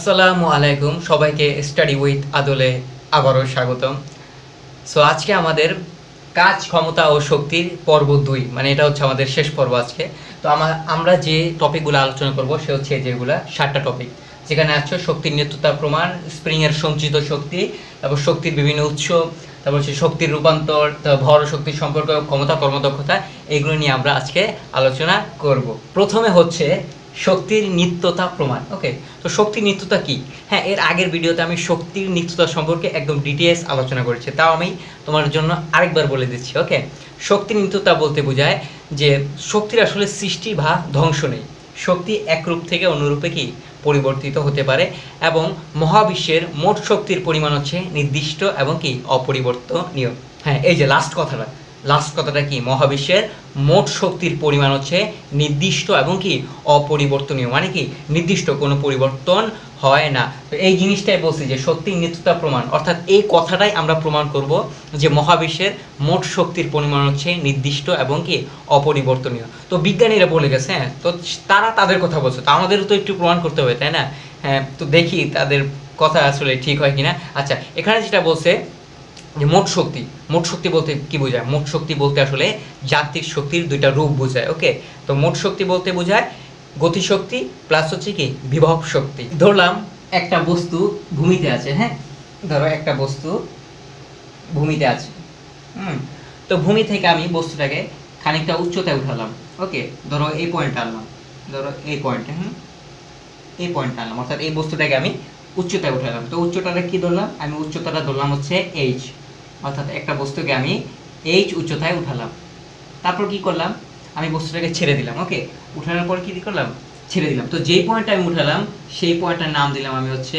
আসসালামু আলাইকুম, সবাইকে স্টাডি উইথ আদলে আবারও স্বাগতম। সো আজকে আমাদের কাজ, ক্ষমতা ও শক্তির পর্ব 2, মানে এটা হচ্ছে আমাদের শেষ পর্ব আজকে। তো আমরা যে টপিকগুলো আলোচনা করব সে হচ্ছে যেগুলো 7টা টপিক, যেখানে আছে শক্তির নিত্যতা প্রমাণ, স্প্রিংয়ের সঞ্চিত শক্তি, তারপর শক্তির বিভিন্ন উৎস, তারপর হচ্ছে শক্তির রূপান্তর, ভর শক্তির সম্পর্ক, ক্ষমতা, কর্মদক্ষতা, এগুলো নিয়ে আমরা আজকে আলোচনা করব। প্রথমে হচ্ছে শক্তির নিত্যতা প্রমাণ। ওকে, তো শক্তির নিত্যতা কি? হ্যাঁ, এর আগের ভিডিওতে আমি শক্তির নিত্যতা সম্পর্কে একদম ডিটেলস আলোচনা করেছি, তাও আমি তোমার জন্য আরেকবার বলে দিচ্ছি। ওকে, শক্তির নিত্যতা বলতে বোঝায় যে শক্তির আসলে সৃষ্টি বা ধ্বংস নেই। শক্তি এক রূপ থেকে অন্য রূপে কি পরিবর্তিত হতে পারে, এবং মহাবিশ্বের মোট শক্তির পরিমাণ হচ্ছে নির্দিষ্ট এবং কি অপরিবর্তনীয়। হ্যাঁ, এই যে লাস্ট কথাটা কি, মহাবিশ্বের মোট শক্তির পরিমাণ হচ্ছে নির্দিষ্ট এবং কি অপরিবর্তনীয়, মানে কি নির্দিষ্ট, কোনো পরিবর্তন হয় না। তো এই জিনিসটাই বলছি যে শক্তির নিত্যতা প্রমাণ, অর্থাৎ এই কথাটাই আমরা প্রমাণ করব যে মহাবিশ্বের মোট শক্তির পরিমাণ হচ্ছে নির্দিষ্ট এবং কি অপরিবর্তনীয়। তো বিজ্ঞানীরা বলে গেছে, হ্যাঁ, তো তারা তাদের কথা বলছে, তো আমাদেরও তো একটু প্রমাণ করতে হবে, তাই না? হ্যাঁ, তো দেখি তাদের কথা আসলে ঠিক হয় কিনা। আচ্ছা, এখানে যেটা বলছে যে মোট শক্তি বলতে কি বোঝায়? মোট শক্তি বলতে আসলে যান্ত্রিক শক্তির দুইটা রূপ বোঝায়। ওকে, তো মোট শক্তি বলতে বোঝায় গতিশক্তি প্লাস হচ্ছে কি বিভব শক্তি। ধরলাম একটা বস্তু ভূমিতে আছে, হ্যাঁ, ধরো একটা বস্তু ভূমিতে আছে। তো ভূমি থেকে আমি বস্তুটাকে খানিকটা উচ্চতায় উঠালাম। ওকে, ধরো এই পয়েন্টটা আনলাম, ধরো এই পয়েন্টে, এই পয়েন্টটা আনলাম, অর্থাৎ এই বস্তুটাকে আমি উচ্চতায় উঠালাম। তো উচ্চতাটা কি ধরলাম? আমি উচ্চতাটা ধরলাম হচ্ছে এইচ, অর্থাৎ একটা বস্তুকে আমি এইচ উচ্চতায় উঠালাম। তারপর কি করলাম? আমি বস্তুটাকে ছেড়ে দিলাম। ওকে, উঠানোর পর কি করলাম? ছেড়ে দিলাম। তো যেই পয়েন্টটা আমি উঠালাম সেই পয়েন্টটার নাম দিলাম আমি হচ্ছে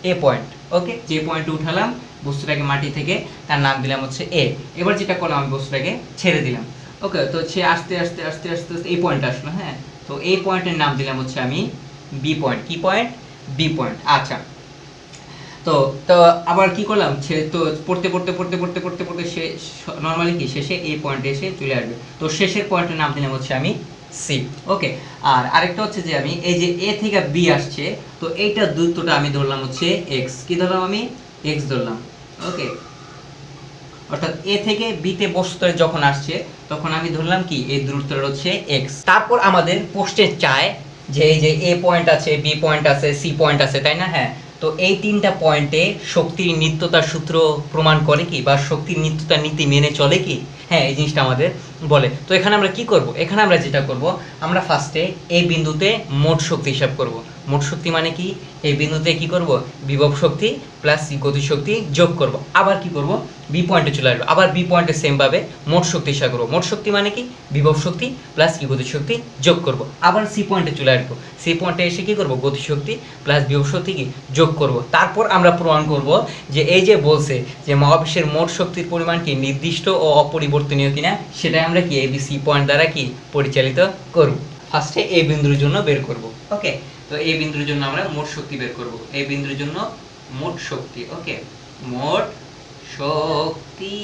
এ পয়েন্ট। ওকে, যে পয়েন্টে উঠালাম বস্তুটাকে মাটি থেকে, তার নাম দিলাম হচ্ছে এ। এবার যেটা করলাম, আমি বস্তুটাকে ছেড়ে দিলাম। ওকে, তো সে আস্তে আস্তে আস্তে আস্তে আস্তে এই পয়েন্টে আসলো। হ্যাঁ, তো এই পয়েন্টের নাম দিলাম হচ্ছে আমি বি পয়েন্ট। কি পয়েন্ট? B point. আচ্ছা, তো তো আবার কি করলাম? তো পড়তে পড়তে পড়তে পড়তে পড়তে পড়তে সে নর্মালি কি শেষে এই পয়েন্টে এসে চলে আসবে। তো শেষের পয়েন্টের নাম দিলাম হচ্ছে আমি সি। ওকে, আর আরেকটা হচ্ছে যে আমি এই যে এ থেকে বি আসছে, তো এইটা দূরত্বটা আমি ধরলাম হচ্ছে এক্স। কি ধরলাম? আমি এক্স ধরলাম। ওকে, অর্থাৎ এ থেকে বিতে বস্তুটা যখন আসছে তখন আমি ধরলাম কি এই দূরত্বটা হচ্ছে এক্স। তারপর আমাদের প্রশ্নে চায় যে এই যে এ পয়েন্ট আছে, বি পয়েন্ট আছে, সি পয়েন্ট আছে, তাই না? হ্যাঁ, তো এই তিনটা পয়েন্টে শক্তির নিত্যতার সূত্র প্রমাণ করে কি, বা শক্তির নিত্যতার নীতি মেনে চলে কি? হ্যাঁ, এই জিনিসটা আমাদের বলে। তো এখানে আমরা কি করব? এখানে আমরা যেটা করব, আমরা ফার্স্টে এই বিন্দুতে মোট শক্তি হিসাব করব। মোট শক্তি মানে কি? এই বিন্দুতে কি করব? বিভব শক্তি প্লাস গতিশক্তি যোগ করব। আবার কি করব? বি পয়েন্টে চলে আসবো, আবার বি পয়েন্টে সেমভাবে মোট শক্তি হিসাব করবো। মোট শক্তি মানে কি? বিভব শক্তি প্লাস কি গতিশক্তি যোগ করব। আবার সি পয়েন্টে চলে আসবো, সি পয়েন্টে এসে কি করব? গতিশক্তি প্লাস বিভব শক্তি কি যোগ করব। তারপর আমরা প্রমাণ করব যে এই যে বলছে যে মহাবিশ্বের মোট শক্তির পরিমাণ কি নির্দিষ্ট ও অপরিবর্তনীয় কিনা, সেটাই আমরা কি এই সি পয়েন্ট দ্বারা কি পরিচালিত করব। ফার্স্টে এই বিন্দুর জন্য বের করব। ওকে, তো এই বিন্দুর জন্য আমরা মোট শক্তি বের করব। এই বিন্দুর জন্য মোট শক্তি। ওকে, মোট শক্তি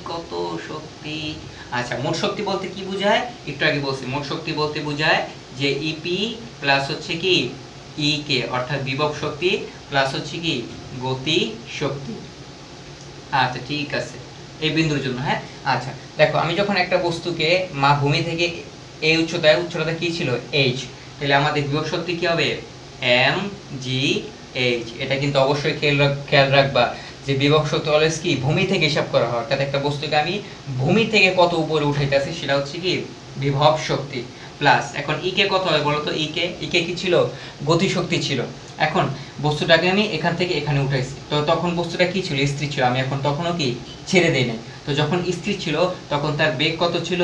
কত? শক্তি, আচ্ছা, মোট শক্তি বলতে কি বোঝায়? একটু আগে বলছি, মোট শক্তি বলতে বোঝায় যে ইপি প্লাস হচ্ছে কি ই কে, অর্থাৎ বিভব শক্তি প্লাস হচ্ছে কি গতি শক্তি। আচ্ছা, ঠিক আছে, এই বিন্দুর জন্য। হ্যাঁ, আচ্ছা, দেখো আমি যখন একটা বস্তুকে ভূমি থেকে এই উচ্চতা কি ছিল? এইচ, তাহলে আমাদের বিভব শক্তি কি হবে? M G H. এটা কিন্তু অবশ্যই খেয়াল রাখবা যে বিভব শক্তি অলওয়েজ কি ভূমি থেকে হিসাব করা হয়, অর্থাৎ একটা বস্তুকে আমি ভূমি থেকে কত উপরে উঠাইতেছি সেটা হচ্ছে কি বিভব শক্তি প্লাস, এখন ইকে কত হয় বলো তো? ইকে কি ছিল? গতি শক্তি ছিল। এখন বস্তুটাকে আমি এখান থেকে এখানে উঠাইছি, তো তখন বস্তুটা কি ছিল? স্থির ছিল। আমি এখন তখনও কি ছেড়ে দেই নাই। তো যখন স্থির ছিল তখন তার বেগ কত ছিল?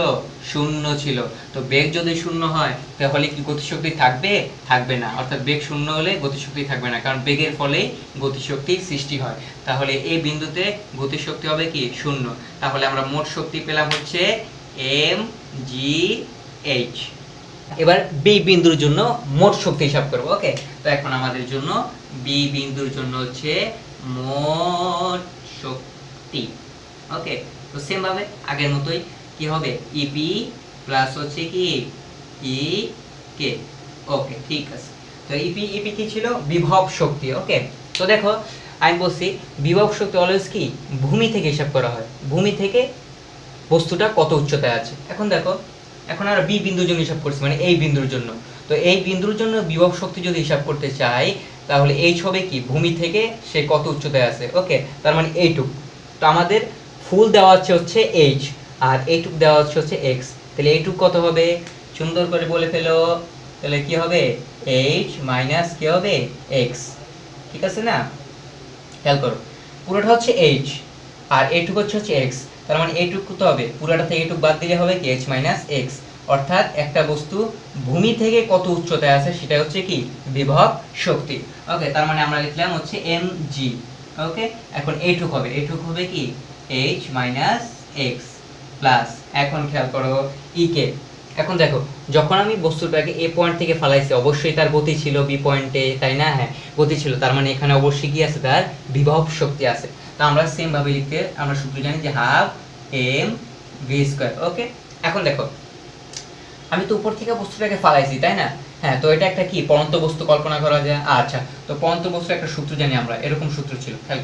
শূন্য ছিল। তো বেগ যদি শূন্য হয় তাহলে কি গতিশক্তি থাকবে? থাকবে না। অর্থাৎ বেগ শূন্য হলে গতিশক্তি থাকবে না, কারণ বেগের ফলেই গতিশক্তির সৃষ্টি হয়। তাহলে এই বিন্দুতে গতিশক্তি হবে কি শূন্য। তাহলে আমরা মোট শক্তি পেলাম হচ্ছে এম জি এইচ। এবার বি বিন্দুর জন্য মোট শক্তি হিসাব করব। ওকে, তো এখন আমাদের জন্য বি বিন্দুর জন্য হচ্ছে মোট শক্তি। ওকে, তো সেম ভাবে আগের মতোই কি হবে? ইপি প্লাস হচ্ছে কি ই কে। ওকে, ঠিক আছে। তো ইপি ইপি কি ছিল? বিভব শক্তি। ওকে, তো দেখো আমি বলছি বিভব শক্তি অলওয়েজ কি ভূমি থেকে হিসাব করা হয়, ভূমি থেকে বস্তুটা কত উচ্চতায় আছে। এখন দেখো, এখন আমরা বি বিন্দুর জন্য হিসাব করছি, মানে এই বিন্দুর জন্য। তো এই বিন্দুর জন্য বিভব শক্তি যদি হিসাব করতে চাই, তাহলে এইচ হবে কি ভূমি থেকে সে কত উচ্চতায় আছে। ওকে, তার মানে এইটুক। তো আমাদের ফুল দেওয়া হচ্ছে এইচ, আর এইটুক দেওয়া হচ্ছে এক্স। তাহলে এইটুক কত হবে? সুন্দর করে বলে ফেলো। তাহলে কি হবে? এইচ মাইনাস কি হবে? এক্স। ঠিক আছে না? খেয়াল করো, পুরোটা হচ্ছে এইচ আর এইটুক হচ্ছে এক্স। তার মানে এইটুক কত হবে? পুরোটা থেকে এইটুক বাদ দিলে হবে কি এইচ মাইনাস এক্স। অর্থাৎ একটা বস্তু ভূমি থেকে কত উচ্চতায় আছে সেটা হচ্ছে কি বিভব শক্তি। ওকে, তার মানে আমরা লিখলাম হচ্ছে এম জি। ওকে, এখন এইটুক হবে কি এইচ মাইনাস এক্স প্লাস, এখন খেয়াল করো ই কে। এখন দেখো, যখন আমি বস্তুটাকে এ পয়েন্ট থেকে ফালাইছি, অবশ্যই তার গতি ছিল বি পয়েন্টে, তাই না? হ্যাঁ, গতি ছিল, তার মানে এখানে অবশ্যই কি আছে? তার বিভব শক্তি আছে। তো আমরা সেম ভাবে লিখতে আমরা সূত্র জানি যে হাফ এম ভি স্কয়ার। ওকে, এখন দেখো আমি তো উপর থেকে বস্তুটাকে ফালাইছি, তাই না? হ্যাঁ, তো এটা একটা কি পরন্ত বস্তু কল্পনা করা যায়। আচ্ছা, তো পরন্ত বস্তু একটা সূত্র জানি আমরা, এরকম সূত্র ছিল খেয়াল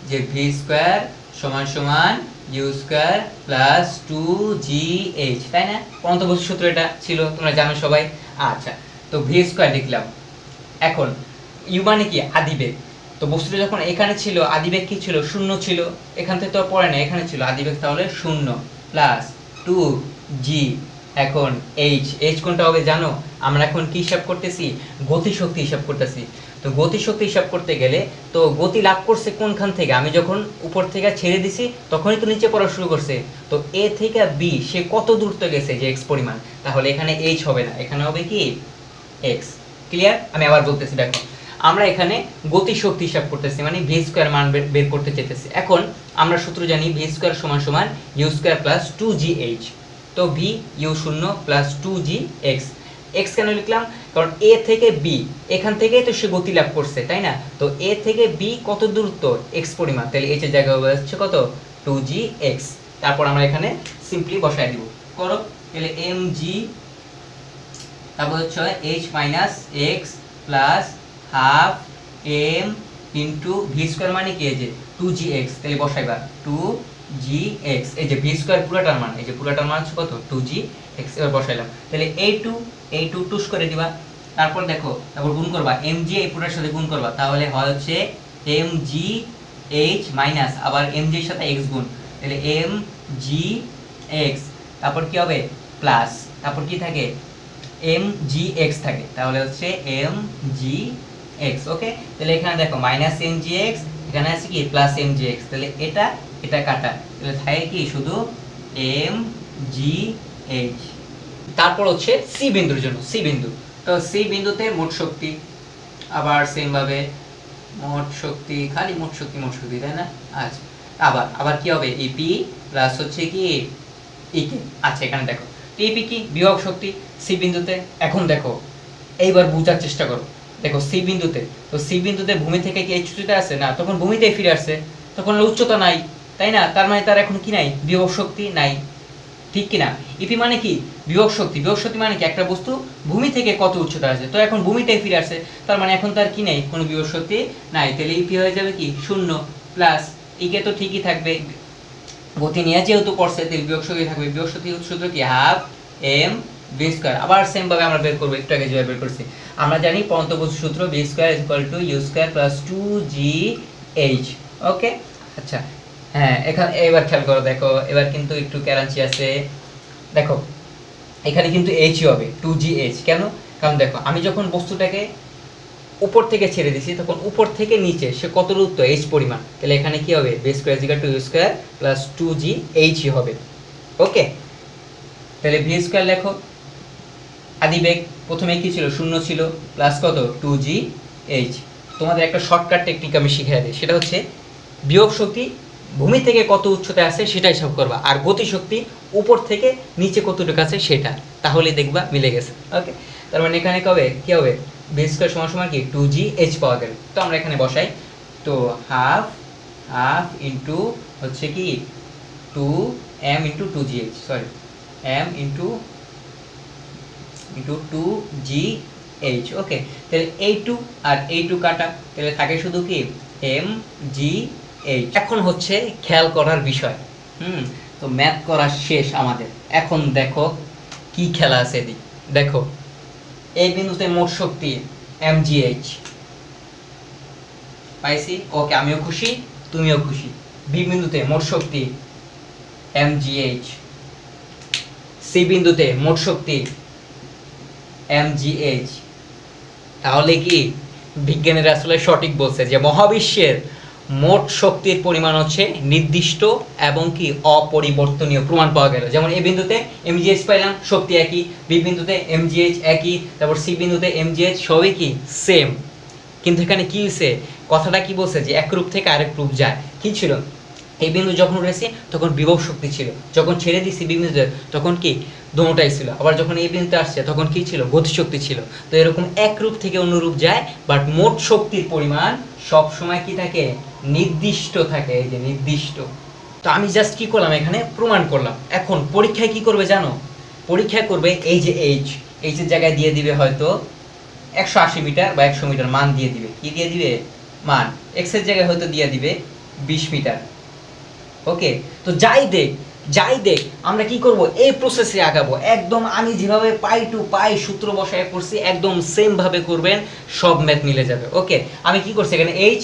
যে ভি স্কয়ার সমান সমান ইউ স্কয়ার প্লাস 2gh, তাই না? পরন্ত বস্তু সূত্র এটা ছিল, তোমরা জানো সবাই। আচ্ছা, তো ভি স্কয়ার লিখলাম। এখন ইউ মানে কি আদিবেগ। তো বস্তুটা যখন এখানে ছিল আদিবেগ কি ছিল? শূন্য ছিল। এখান থেকে তো আর পড়ে না, এখানে ছিল আদিবেগ, তাহলে শূন্য প্লাস 2g। এখন এইচ কোনটা হবে জানো? আমরা এখন কি হিসাব করতেছি? গতিশক্তি হিসাব করতেছি। তো গতিশক্তি হিসাব করতে গেলে তো গতি লাভ করছে কোনখান থেকে? আমি যখন উপর থেকে ছেড়ে দিছি তখনই তো নিচে পড়া শুরু করছে। তো এ থেকে বি সে কত দূরত্ব গেছে যে এক্স পরিমাণ, তাহলে এখানে এইচ হবে না, এখানে হবে কি এক্স। ক্লিয়ার? আমি আবার বলতেছি, দেখো আমরা এখানে গতিশক্তি হিসাব করতেছি, মানে ভি স্কয়ার মান বের করতে চাইতেছি। এখন আমরা সূত্র জানি ভি স্কয়ার সমান সমান ইউ স্কয়ার প্লাস 2gh। তো ভি ইউ শূন্য প্লাস 2gx। এক্স কেন লিখলাম? কারণ এ থেকে বি, এখান থেকেই তো সে গতি লাভ করছে, তাই না? তো এ থেকে বি কত দূরত্ব? এক্স পরিমাণ, তাহলে এইচ এর জায়গায় হচ্ছে কত? 2gx। তারপর আমরা এখানে সিম্পলি বসায় দিব। করো, তাহলে mg, তারপর হচ্ছে H minus X plus half M into V square মানে কি এই যে 2gx। তাহলে বসাইবা 2gx, এই যে ভি স্কোয়ার পুরোটার মান, এই যে পুরোটার মান হচ্ছে কত? 2gx। এবার বসাইলাম, তাহলে এই টু টুস করে দিবা। তারপর দেখো, তারপর গুণ করবা mg, এই পুরোটার সাথে গুণ করবা, তাহলে হয় হচ্ছে mgh মাইনাস আবার mg এর সাথে x গুণ, তাহলে mgx। তারপর কি হবে? প্লাস, তারপর কি থাকে? mgx থাকে, তাহলে হচ্ছে mgx। ওকে, তাহলে এখানে দেখো মাইনাস mgx, এখানে আছে কি প্লাস mgx, তাহলে এটা কাটা, তাহলে থাকে কি শুধু mgh। তারপর হচ্ছে সি বিন্দুর জন্য, সি বিন্দু। তো সি বিন্দুতে মোট শক্তি, আবার সেম ভাবে মোট শক্তি, খালি মোট শক্তি তাই না? আচ্ছা, আবার কি হবে? ইপি প্লাস হচ্ছে কি ইকে। আচ্ছা, এখানে দেখো টিপি কি বিভব শক্তি সি বিন্দুতে। এখন দেখো এইবার বোঝার চেষ্টা করো, দেখো সি বিন্দুতে, তো সি বিন্দুতে ভূমি থেকে কি এইচ উচ্চতা আছে না? তখন ভূমিতেই ফিরে আসছে, তখন উচ্চতা নাই, তাই না? তার মানে তার এখন কি নাই? বিভব শক্তি নাই, ঠিক কি না? ইপি মানে কি বিভব শক্তি। বিভব শক্তি মানে কি একটা বস্তু ভূমি থেকে কত উচ্চতা আছে, তো এখন ভূমিটাই ফিরে আসছে, তার মানে এখন তার কি নাই? কোনো বিভব শক্তি নাই। তাহলে ইপি হয়ে যাবে কি শূন্য প্লাস ইকে তো ঠিকই থাকবে, গতি নিয়ে যেহেতু করছে তাহলে বিয়োগ শক্তি থাকবে। বিয়োগ শক্তি সূত্র কি? Half M V square. আবার সেম ভাবে আমরা বের করবো, একটু আগে যেভাবে বের করছি আমরা জানি পরন্ত বস্তু সূত্র V square is equal to U square plus 2gh। Okay, আচ্ছা হ্যাঁ, এখানে এবার খেয়াল করো, দেখো এবার কিন্তু একটু ক্যারাঞ্চি আছে। দেখো এখানে কিন্তু এইচই হবে 2gh। কেন? কারণ দেখো আমি যখন বস্তুটাকে উপর থেকে ছেড়ে দিছি তখন উপর থেকে নিচে সে কত দূরত্ব? এইচ পরিমাণ, তাহলে এখানে কি হবে? B square is equal to U square plus 2gh হবে। ওকে, তাহলে ভি স্কয়ার লেখো, আদিবেগ প্রথমে কি ছিল? শূন্য ছিল, প্লাস কত? 2gh। তোমাদের একটা শর্টকাট টেকনিক আমি শিখিয়ে দিই, সেটা হচ্ছে বিভব শক্তি ভূমি থেকে কত উচ্চতায় আছে সেটা হিসাব করবা, আর গতি শক্তি উপর থেকে নিচে কতটুকু আছে সেটা, তাহলে দেখবা মিলে গেছে। ওকে, তার মানে এখানে কি হবে? বি স্কয়ার সমান সমান কি 2gh পাওয়া গেল। তো আমরা এখানে বসাই, তো হাফ ইন্টু হচ্ছে কি 2m into 2gh, sorry m into 2gh H. Okay, তাহলে এই টু আর এই টু কাটা, তাহলে থাকে শুধু কি এম জি এইচ। এখন হচ্ছে খেয়াল করার বিষয়, তো ম্যাথ করা শেষ আমাদের। এখন দেখো কি খেলা আছে এদিক। দেখো এই বিন্দুতে মোট শক্তি mgh পাইছি। ওকে, আমিও খুশি, তুমিও খুশি। বি বিন্দুতে মোট শক্তি mgh, সি বিন্দুতে মোট শক্তি mgh। তাহলে কি বিজ্ঞানীরা আসলে সঠিক বলছে যে মহাবিশ্বের মোট শক্তির পরিমাণ হচ্ছে নির্দিষ্ট এবং কি অপরিবর্তনীয়। প্রমাণ পাওয়া গেল, যেমন এ বিন্দুতে mgh পাইলাম, শক্তি একই, বি বিন্দুতে mgh একই, তারপর সি বিন্দুতে mgh সবই কি সেম। কিন্তু এখানে কি হয়েছে, কথাটা কি বলছে যে এক রূপ থেকে আরেক রূপ যায়। কি ছিল, এই বিন্দু যখন উঠেছি তখন বিভব শক্তি ছিল, যখন ছেড়ে দিছি বি বিন্দুতে তখন কি দোনোটাই ছিল, আবার যখন এই বিন্দুতে আসছে তখন কি ছিল, গতিশক্তি ছিল। তো এরকম এক রূপ থেকে অন্য রূপ যায়, বাট মোট শক্তির পরিমাণ সব সময় কি থাকে, নির্দিষ্ট থাকে। এই যে নির্দিষ্ট। তো আমি জাস্ট কি করলাম, এখানে প্রমাণ করলাম। এখন পরীক্ষায় কি করবে জানো, পরীক্ষায় করবে এই যে এইচ, এইচের জায়গায় দিয়ে দিবে হয়তো 180 মিটার বা 100 মিটার মান দিয়ে দিবে। কি দিয়ে দিবে, মান। এক্স এর জায়গায় হয়তো দিয়ে দিবে 20 মিটার। ওকে, তো যাই দেখ আমরা কি করব, এই প্রসেসে আগাবো। একদম আমি যেভাবে পাই টু পাই সূত্র বসায় করছি একদম সেম ভাবে করবেন, সব ম্যাথ মিলে যাবে। ওকে, আমি কি করছি এখানে এইচ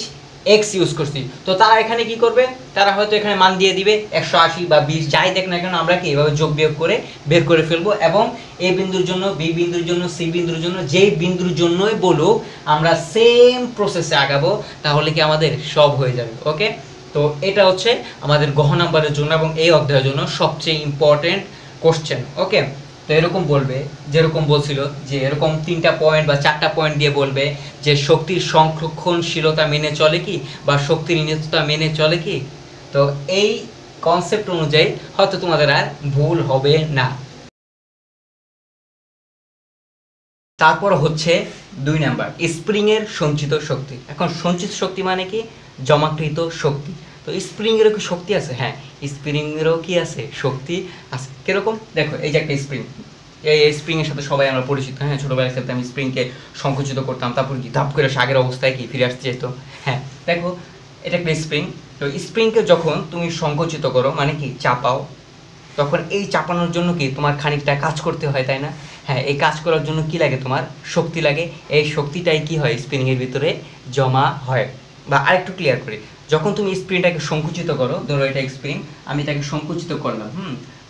এক্স ইউজ করছি, তো তারা এখানে কি করবে, তারা হয়তো এখানে মান দিয়ে দিবে 180 বা 20, যাই দেখ না কেন আমরা কি এভাবে যোগ বিয়োগ করে বের করে ফেলবো। এবং এ বিন্দুর জন্য, বি বিন্দুর জন্য, সি বিন্দুর জন্য, যেই বিন্দুর জন্যই বলুক আমরা সেম প্রসেসে আগাবো, তাহলে কি আমাদের সব হয়ে যাবে। ওকে, তো এটা হচ্ছে আমাদের গহ নাম্বারের জন্য এবং এই অধ্যায়ের জন্য সবচেয়ে ইম্পর্টেন্ট কোশ্চেন। ওকে, তো এরকম বলবে, যেরকম বলছিল যে এরকম 3টা পয়েন্ট বা 4টা পয়েন্ট দিয়ে বলবে যে শক্তির সংরক্ষণশীলতা মেনে চলে কি, বা শক্তির নিত্যতা মেনে চলে কি। তো এই কনসেপ্ট অনুযায়ী হয়তো তোমাদের আর ভুল হবে না। তারপর হচ্ছে 2 নাম্বার, স্প্রিং এর সঞ্চিত শক্তি। এখন সঞ্চিত শক্তি মানে কি, জমাকৃত শক্তি। তো স্প্রিং এরও কি শক্তি আছে, হ্যাঁ স্প্রিং এরও কি আছে, শক্তি আছে। কিরকম, দেখো এই যে একটা স্প্রিং, এই স্প্রিং এর সাথে সবাই আমরা পরিচিত। হ্যাঁ, ছোটবেলায় ক্ষেত্রে আমি স্প্রিংকে সংকুচিত করতাম, তারপর কি ধাপ করে আগের অবস্থায় কি ফিরে আসতে যেত। হ্যাঁ দেখো এটা একটা স্প্রিং। তো স্প্রিংকে যখন তুমি সংকুচিত করো মানে কি চাপাও, তখন এই চাপানোর জন্য কি তোমার খানিকটা কাজ করতে হয়, তাই না। হ্যাঁ, এই কাজ করার জন্য কি লাগে, তোমার শক্তি লাগে। এই শক্তিটাই কি হয়, স্প্রিংয়ের ভিতরে জমা হয়। বা আরেকটু ক্লিয়ার করি, যখন তুমি স্প্রিংটাকে সংকুচিত করো, ধরো এটা স্প্রিং, আমি এটাকে সংকুচিত করলাম,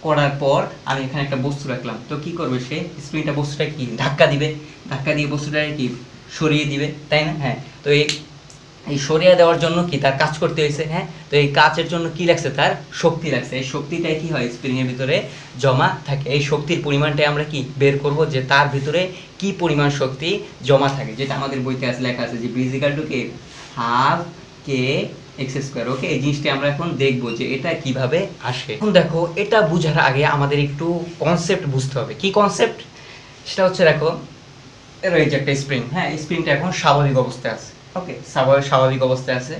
করার পর আমি এখানে একটা বস্তু রাখলাম, তো কি করবে সে, স্প্রিংটা বস্তুটা কি ধাক্কা দিবে, ধাক্কা দিয়ে বস্তুটাকে কি সরিয়ে দিবে, তাই না। হ্যাঁ, তো এই সরিয়ে দেওয়ার জন্য কি তার কাজ করতে হয়েছে। হ্যাঁ, তো এই কাজের জন্য কি লাগছে, তার শক্তি লাগছে। এই শক্তিটাই কি হয়, স্প্রিংয়ের ভিতরে জমা থাকে। এই শক্তির পরিমাণটাই আমরা কি বের করব, যে তার ভিতরে কি পরিমাণ শক্তি জমা থাকে, যেটা আমাদের বইতে আছে, লেখা আছে যে B = কি হাফ কে এক্স স্কোয়ার। ওকে, এই জিনিসটা আমরা এখন দেখবো যে এটা কিভাবে আসে। এখন দেখো এটা বোঝার আগে আমাদের একটু কনসেপ্ট বুঝতে হবে। কি কনসেপ্ট, সেটা হচ্ছে দেখো এর এই যে একটা স্প্রিং, হ্যাঁ স্প্রিংটা এখন স্বাভাবিক অবস্থায় আছে। ওকে, স্বাভাবিক অবস্থায় আছে।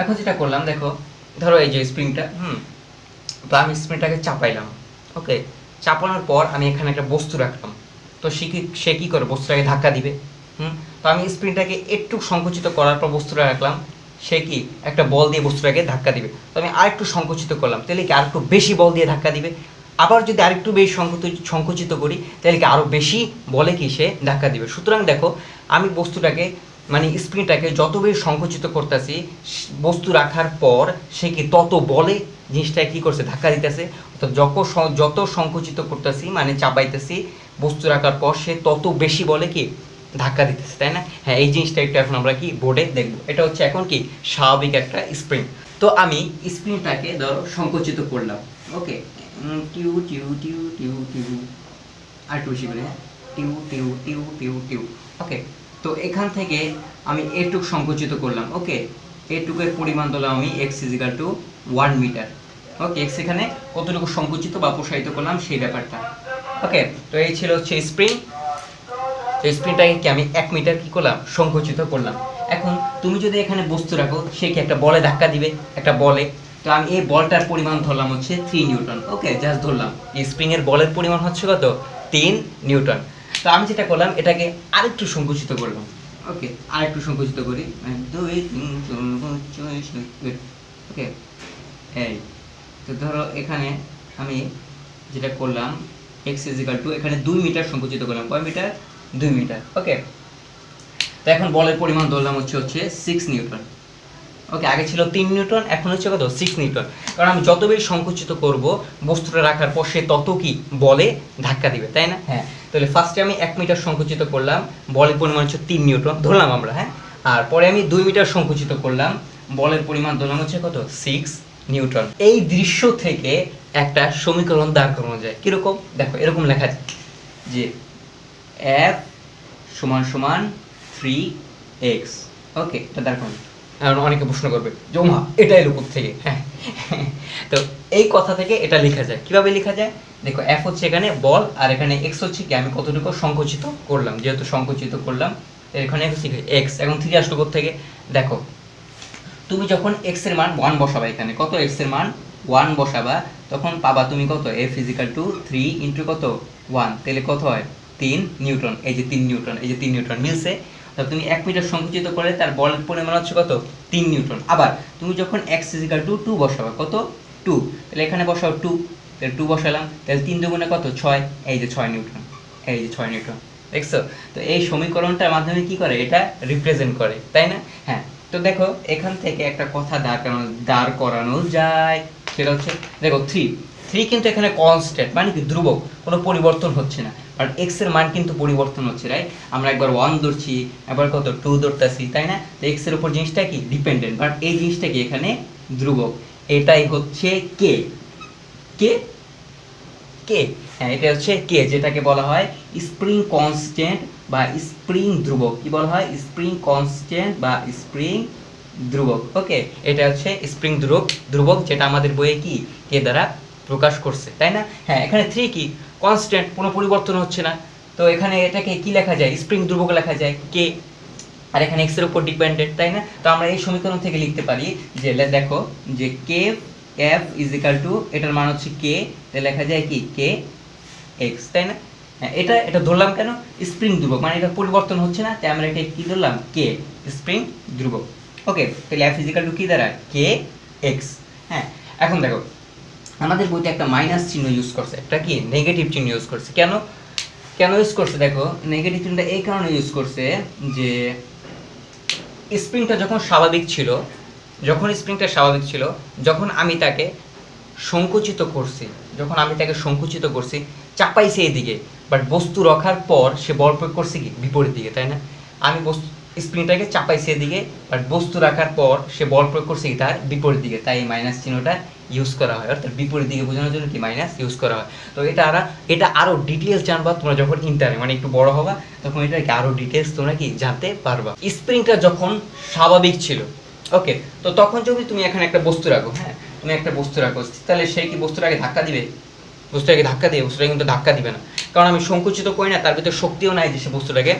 এখন যেটা করলাম দেখো, ধরো এই যে স্প্রিংটা, তো আমি স্প্রিংটাকে চাপাইলাম। ওকে, চাপানোর পর আমি এখানে একটা বস্তু রাখলাম, তো সে কি করে, বস্তুটাকে ধাক্কা দিবে। তো আমি স্প্রিংটাকে একটু সংকুচিত করার পর বস্তুটা রাখলাম, সে কি একটা বল দিয়ে বস্তুটাকে ধাক্কা দিবে। তো আমি আরেকটু সংকুচিত করলাম, তাহলে কি আরেকটু বেশি বল দিয়ে ধাক্কা দিবে। আবার যদি আরেকটু বেশি সংকুচিত করি, তাহলে কি আরও বেশি বলে কি সে ধাক্কা দিবে। সুতরাং দেখো আমি বস্তুটাকে মানে স্প্রিংটাকে যত বেশি সংকুচিত করতেছি, বস্তু রাখার পর সে কি তত বলে জিনিসটা কি করছে, ধাক্কা দিতেছে। অর্থাৎ যত সংকুচিত করতেছি মানে চাপাইতেছি, বস্তু রাখার পর সে তত বেশি বলে কি ধাক্কা দিতেছে, তাই না। হ্যাঁ, এই জিনিসটা একটু এখন আমরা কি বোর্ডে দেখবো। এটা হচ্ছে এখন কি স্বাভাবিক একটা স্প্রিং। তো আমি স্প্রিংটাকে ধরো সংকুচিত করলাম। ওকে, টিউ টিউ টিউ টিউ টিউ, আর একটু বেশি করে, টিউ টিউ টিউ টিউ টিউ। ওকে, তো এখান থেকে আমি এটুক সংকুচিত করলাম। ওকে, এটুকের পরিমাণ দিলাম আমি x = 1 মিটার। ওকে, x এখানে কতটুকু সংকুচিত বা প্রসারিত করলাম সেই ব্যাপারটা। ওকে, তো এই ছিল হচ্ছে স্প্রিং। তো স্প্রিংটাকে কি আমি 1 মিটার কি করলাম, সংকুচিত করলাম। এখন তুমি যদি এখানে বস্তু রাখো, সে কি একটা বলে ধাক্কা দিবে, একটা বলে। তো আমি এই বলটার পরিমাণ ধরলাম হচ্ছে 3 নিউটন। ওকে, জাস্ট ধরলাম এই স্প্রিং এর বলের পরিমাণ হচ্ছে কত, 3 নিউটন। তো আমি যেটা করলাম এটাকে আরেকটু সংকুচিত করলাম। ওকে, আরেকটু সংকুচিত করি, 2 3 4 5 6 7 ওকে। এই তো ধরো এখানে আমি যেটা করলাম x = এখানে 2 মিটার সংকুচিত করলাম। কয় মিটার? 2 মিটার। ওকে, তো এখন বলের পরিমাণ ধরলাম হচ্ছে 6 নিউটন। ওকে, আগে ছিল 3 নিউটন, এখন হচ্ছে কত? 6 নিউটন। কারণ আমি যত বেশি সংকুচিত করব বস্তুটা রাখার পর সে তত কি বলে ধাক্কা দিবে, তাই না? হ্যাঁ, তাহলে ফার্স্টে আমি 1 মিটার সংকুচিত করলাম, বলের পরিমাণ হচ্ছে 3 নিউটন ধরলাম আমরা। হ্যাঁ, আর পরে আমি 2 মিটার সংকুচিত করলাম, বলের পরিমাণ ধরলাম হচ্ছে কত? 6 নিউটন। এই দৃশ্য থেকে একটা সমীকরণ দাঁড় করানো যায়। কিরকম? দেখো, এরকম লেখা যায় যে F = 3x। ওকে, এটা দাঁড় করানো। এখন অনেকে প্রশ্ন করবে যে ওমা এটা এলো কোথা থেকে? হ্যাঁ, তো এই কথা থেকে এটা লেখা যায়। কিভাবে লেখা যায়? দেখো, F হচ্ছে এখানে বল, আর এখানে x হচ্ছে কি আমি কতটুকু সংকুচিত করলাম। যেহেতু সংকুচিত করলাম এখানে হচ্ছে x। এখন 3 আসলো কোথা থেকে? দেখো, তুমি যখন x এর মান 1 বসাবা, এখানে কত x এর মান 1 বসাবা, তখন পাবা তুমি কত? F = 3 * কত? 1, তাহলে কত হয়? 3 নিউটন। এই যে 3 নিউটন, এই যে 3 নিউটন মিলছে। তাহলে তুমি 1 মিটার সংকুচিত করলে তার বলের পরিমাণ হচ্ছে কত? 3 নিউটন। আবার তুমি যখন x = 2 বসাবা, কত? 2, তাহলে এখানে বসাও 2, তাহলে 2 বসালাম, তাহলে 3 দুগুণে কত? 6, এই যে 6 নিউটন, এই যে 6 নিউটন। দেখছো? তো এই সমীকরণটার মাধ্যমে কি করে? এটা রিপ্রেজেন্ট করে, তাই না? হ্যাঁ, তো দেখো এখান থেকে একটা কথা দাঁড় করানো যায়। সেটা হচ্ছে দেখো 3 কিন্তু এখানে কনস্ট্যান্ট, মানে কি ধ্রুবক, কোনো পরিবর্তন হচ্ছে না। আর x এর মান কিন্তু পরিবর্তন হচ্ছে, রাইট? আমরা একবার 1 ধরছি, একবার কত 2 ধরতেছি, তাই না? তো x এর উপর জিনিসটা কি ডিপেন্ডেন্ট, বাট এই জিনিসটা কি এখানে ধ্রুবক। এটাই হচ্ছে কে কে কে হ্যাঁ, এটা হচ্ছে কে, যেটাকে বলা হয় স্প্রিং কনস্ট্যান্ট বা স্প্রিং ধ্রুবক। কি বলা হয়? স্প্রিং কনস্ট্যান্ট বা স্প্রিং ধ্রুবক। ওকে, এটা হচ্ছে স্প্রিং ধ্রুবক, যেটা আমাদের বইয়ে কি কে দ্বারা প্রকাশ করছে, তাই না? হ্যাঁ, এখানে 3 কি কনস্ট্যান্ট, কোনো পরিবর্তন হচ্ছে না। তো এখানে এটাকে কি লেখা যায়? স্প্রিং ধ্রুবক লেখা যায় কে, আর এখানে x এর উপর ডিপেন্ডেন্ট, তাই না? তো আমরা এই সমীকরণ থেকে লিখতে পারি যে দেখো যে কে F = এটার মান হচ্ছে কে, তাহলে লেখা যায় কি কে x, তাই না? হ্যাঁ, এটা ধরলাম কেন? স্প্রিং ধ্রুবক, মানে এটা পরিবর্তন হচ্ছে না, তাই আমরা এটা কি ধরলাম? কে, স্প্রিং ধ্রুবক। ওকে, তাহলে F = কি দ্বারা? কে x। হ্যাঁ, এখন দেখো আমাদের বইতে একটা মাইনাস চিহ্ন ইউজ করছে, একটা কি নেগেটিভ চিহ্ন ইউজ করছে। কেন ইউজ করছে? দেখো, নেগেটিভ চিহ্নটা এই কারণে ইউজ করছে যে স্প্রিংটা যখন স্বাভাবিক ছিল, যখন আমি তাকে সংকুচিত করছি, চাপাইছে এদিকে, বাট বস্তু রাখার পর সে বল প্রয়োগ করছে কি বিপরীত দিকে, তাই না? আমি স্প্রিংটাকে চাপাইছে এদিকে, বাট বস্তু রাখার পর সে বল প্রয়োগ করছে কি তার বিপরীত দিকে, তাই মাইনাস চিহ্নটা ইউজ করা হয়, অর্থাৎ বিপরীত দিকে বোঝানোর জন্য কি মাইনাস ইউজ করা হয়। তো এটা আরো ডিটেইলস জানবা তোমরা যখন ইন্টারে, মানে একটু বড় হবা, তখন এটা আরো ডিটেইলস তোমরা কি জানতে পারবা। স্প্রিংটা যখন স্বাভাবিক ছিল, ওকে, তো তখন যদি তুমি এখানে একটা বস্তু রাখো, হ্যাঁ, তুমি একটা বস্তু রাখো, তাহলে সে কি বস্তুটাকে ধাক্কা দিবে? বস্তুটাকে কিন্তু ধাক্কা দিবে না, কারণ আমি সংকুচিত করি না, তার ভিতরে শক্তিও নাই যে সে বস্তুটাকে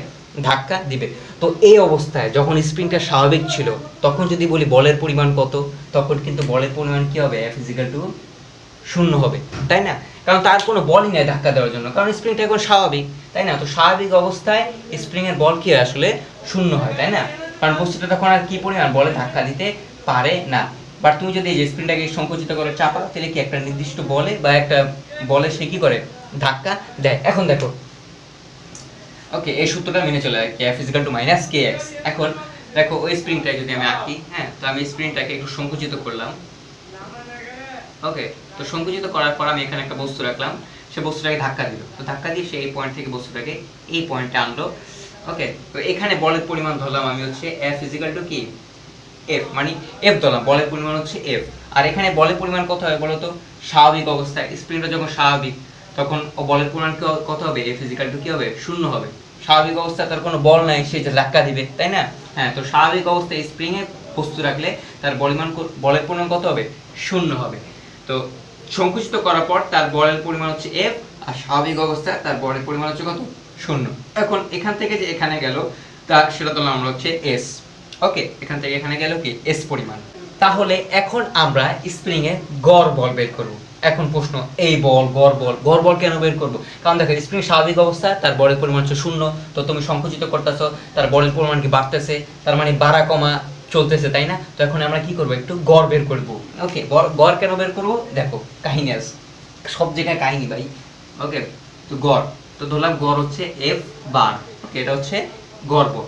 ধাক্কা দিবে। তো এই অবস্থায় যখন স্প্রিংটা স্বাভাবিক ছিল, তখন যদি বলি বলের পরিমাণ কত, তখন কিন্তু বলের পরিমাণ কি হবে? F = 0 হবে, তাই না? কারণ তার কোনো বলই নেই ধাক্কা দেওয়ার জন্য, কারণ স্প্রিংটা এখন স্বাভাবিক, তাই না? তো স্বাভাবিক অবস্থায় স্প্রিং এর বল কি আসলে 0 হয়, তাই না? কারণ বস্তুটা তখন আর কি পরিমাণ বলে ধাক্কা দিতে পারে না। বাট তুমি যদি এই স্প্রিংটাকে সংকুচিত করে চাপাও, তাহলে কি একটা নির্দিষ্ট বলে বা একটা বলে সে কি করে ধাক্কা দেয়। এখন দেখো, ওকে, এই সূত্রটা মেনে চলে কি F = -kx। এখন দেখো ওই স্প্রিংটাকে যদি আমি আঁকি, হ্যাঁ, তো আমি স্প্রিংটাকে একটু সংকুচিত করলাম। ওকে, তো সংকুচিত করার পর আমি এখানে একটা বস্তু রাখলাম, সে বস্তুটাকে ধাক্কা দিল, তো ধাক্কা দিয়ে সে এই পয়েন্ট থেকে বস্তুটাকে এই পয়েন্টে আনলো। ওকে, তো এখানে বলের পরিমাণ ধরলাম আমি হচ্ছে F = কি F, মানে F ধরলাম, বলের পরিমাণ হচ্ছে F। আর এখানে বলের পরিমাণ কত হবে বলো তো? স্বাভাবিক অবস্থায় স্প্রিংটা যখন স্বাভাবিক, তখন বলের পরিমাণ কত হবে? F = কি হবে? 0 হবে। স্বাভাবিক অবস্থায় তার কোনো বল নাই, সে যে ধাক্কা দিবে, তাই না? হ্যাঁ, তো স্বাভাবিক অবস্থায় স্প্রিং এ বস্তু রাখলে তার বলের পরিমাণ কত হবে? 0 হবে। তো সংকুচিত করার পর তার বলের পরিমাণ হচ্ছে F, আর স্বাভাবিক অবস্থায় তার বলের পরিমাণ হচ্ছে কত? 0। এখন এখান থেকে যে এখানে গেল, তা সেটা তো আমরা হচ্ছে S। ওকে, এখান থেকে এখানে গেল কি S পরিমাণ। তাহলে এখন আমরা স্প্রিং এর গড় বল বের করব। এখন প্রশ্ন, এই বল গড় বল কেন বের করবো? কারণ দেখো স্প্রিং স্বাভাবিক অবস্থা, তার বলের পরিমাণ হচ্ছে 0, তো তুমি সংকুচিত করতেছো, তার বলের পরিমাণ কি বাড়তেছে, তার মানে বাড়া কমা চলতেছে, তাই না? তো এখন আমরা কি করবো, একটু গড় বের করবো। ওকে, গড় কেন বের করবো, দেখো কাহিনী আছে, সব জায়গায় কাহিনী ভাই। ওকে, তো গড়, তো ধরলাম গড় হচ্ছে এফ বার, ওকে, এটা হচ্ছে গড় বল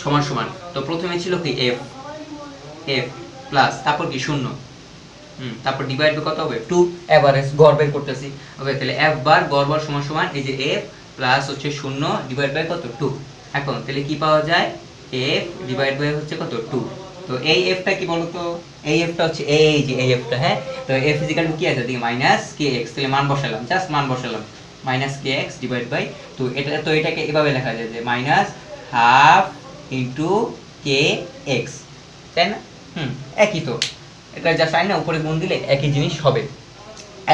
সমান সমান, তো প্রথমে ছিল কি এফ প্লাস তারপর কি 0, তারপর ডিভাইড কত হবে 2, এভারেজ গড় বের করতেছি। ওকে, তাহলে এফ বার গড় বল সমান সমান এই যে এফ প্লাস হচ্ছে 0 ডিভাইড বাই কত 2। এখন তাহলে কি পাওয়া যায়, এফ ডিভাইড বাই হচ্ছে কত 2। তো এই এফটা কি বলতো, এই এফটা হচ্ছে এই যে এই এফটা, হ্যাঁ, তো এফ ইজিক্যাল টু কি আছে দেখি মাইনাস কে এক্স, তাহলে মান বসালাম, জাস্ট মান বসালাম, minus K X divide by 2। তো এটাকে এভাবে লেখা যায় যে minus half into K X, তাই না? একই তো, এটা যা সাইন না উপরে গুণ দিলে একই জিনিস হবে।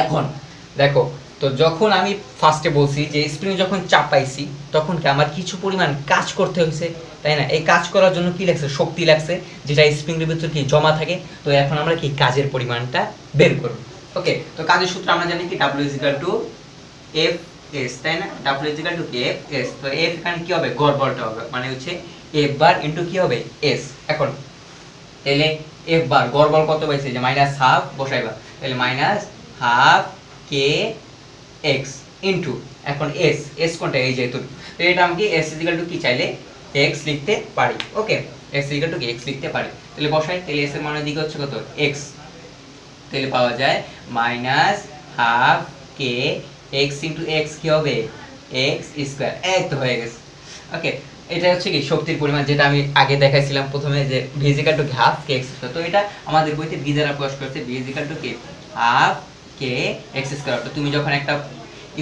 এখন দেখো, তো যখন আমি ফার্স্টে বলছি যে স্প্রিং যখন চাপাইছি তখন কি আমার কিছু পরিমাণ কাজ করতে হয়েছে, তাই না? এই কাজ করার জন্য কি লাগছে, শক্তি লাগছে, যেটা স্প্রিংয়ের ভিতর কি জমা থাকে। তো এখন আমরা কি কাজের পরিমাণটা বের করব। ওকে, তো কাজের সূত্র আমরা জানি কি W = F S, তাই না? W = F S, তো F এখানে কি হবে, গড় বলটা হবে, মানে হচ্ছে F বার ইনটু কি হবে S। এখন তাহলে F বার গড় বল কত পাইছে, যে মাইনাস হাফ বসাইবা, তাহলে মাইনাস হাফ কে এক্স ইনটু এখন এস কোনটা, এই যেহেতু, তো এটা আমি কি S = কি চাইলে x লিখতে পারি। ওকে, S = কি x লিখতে পারি, তাহলে বসাই, তাহলে s এর মানের দিকে হচ্ছে কত x, তাহলে পাওয়া যায় মাইনাস হাফ কে এক্স ইনটু এক্স কি হবে এক্স স্কয়ার, এই তো হয়ে গেছে। ওকে, এটা হচ্ছে কি শক্তির পরিমাণ, যেটা আমি আগে দেখাইছিলাম প্রথমে যে v = কি হাফ কে এক্স স্কয়ার। তো এটা আমাদের বইতে v দ্বারা প্রকাশ করেছে, v = কি হাফ কে এক্স স্কয়ার। তো তুমি যখন একটা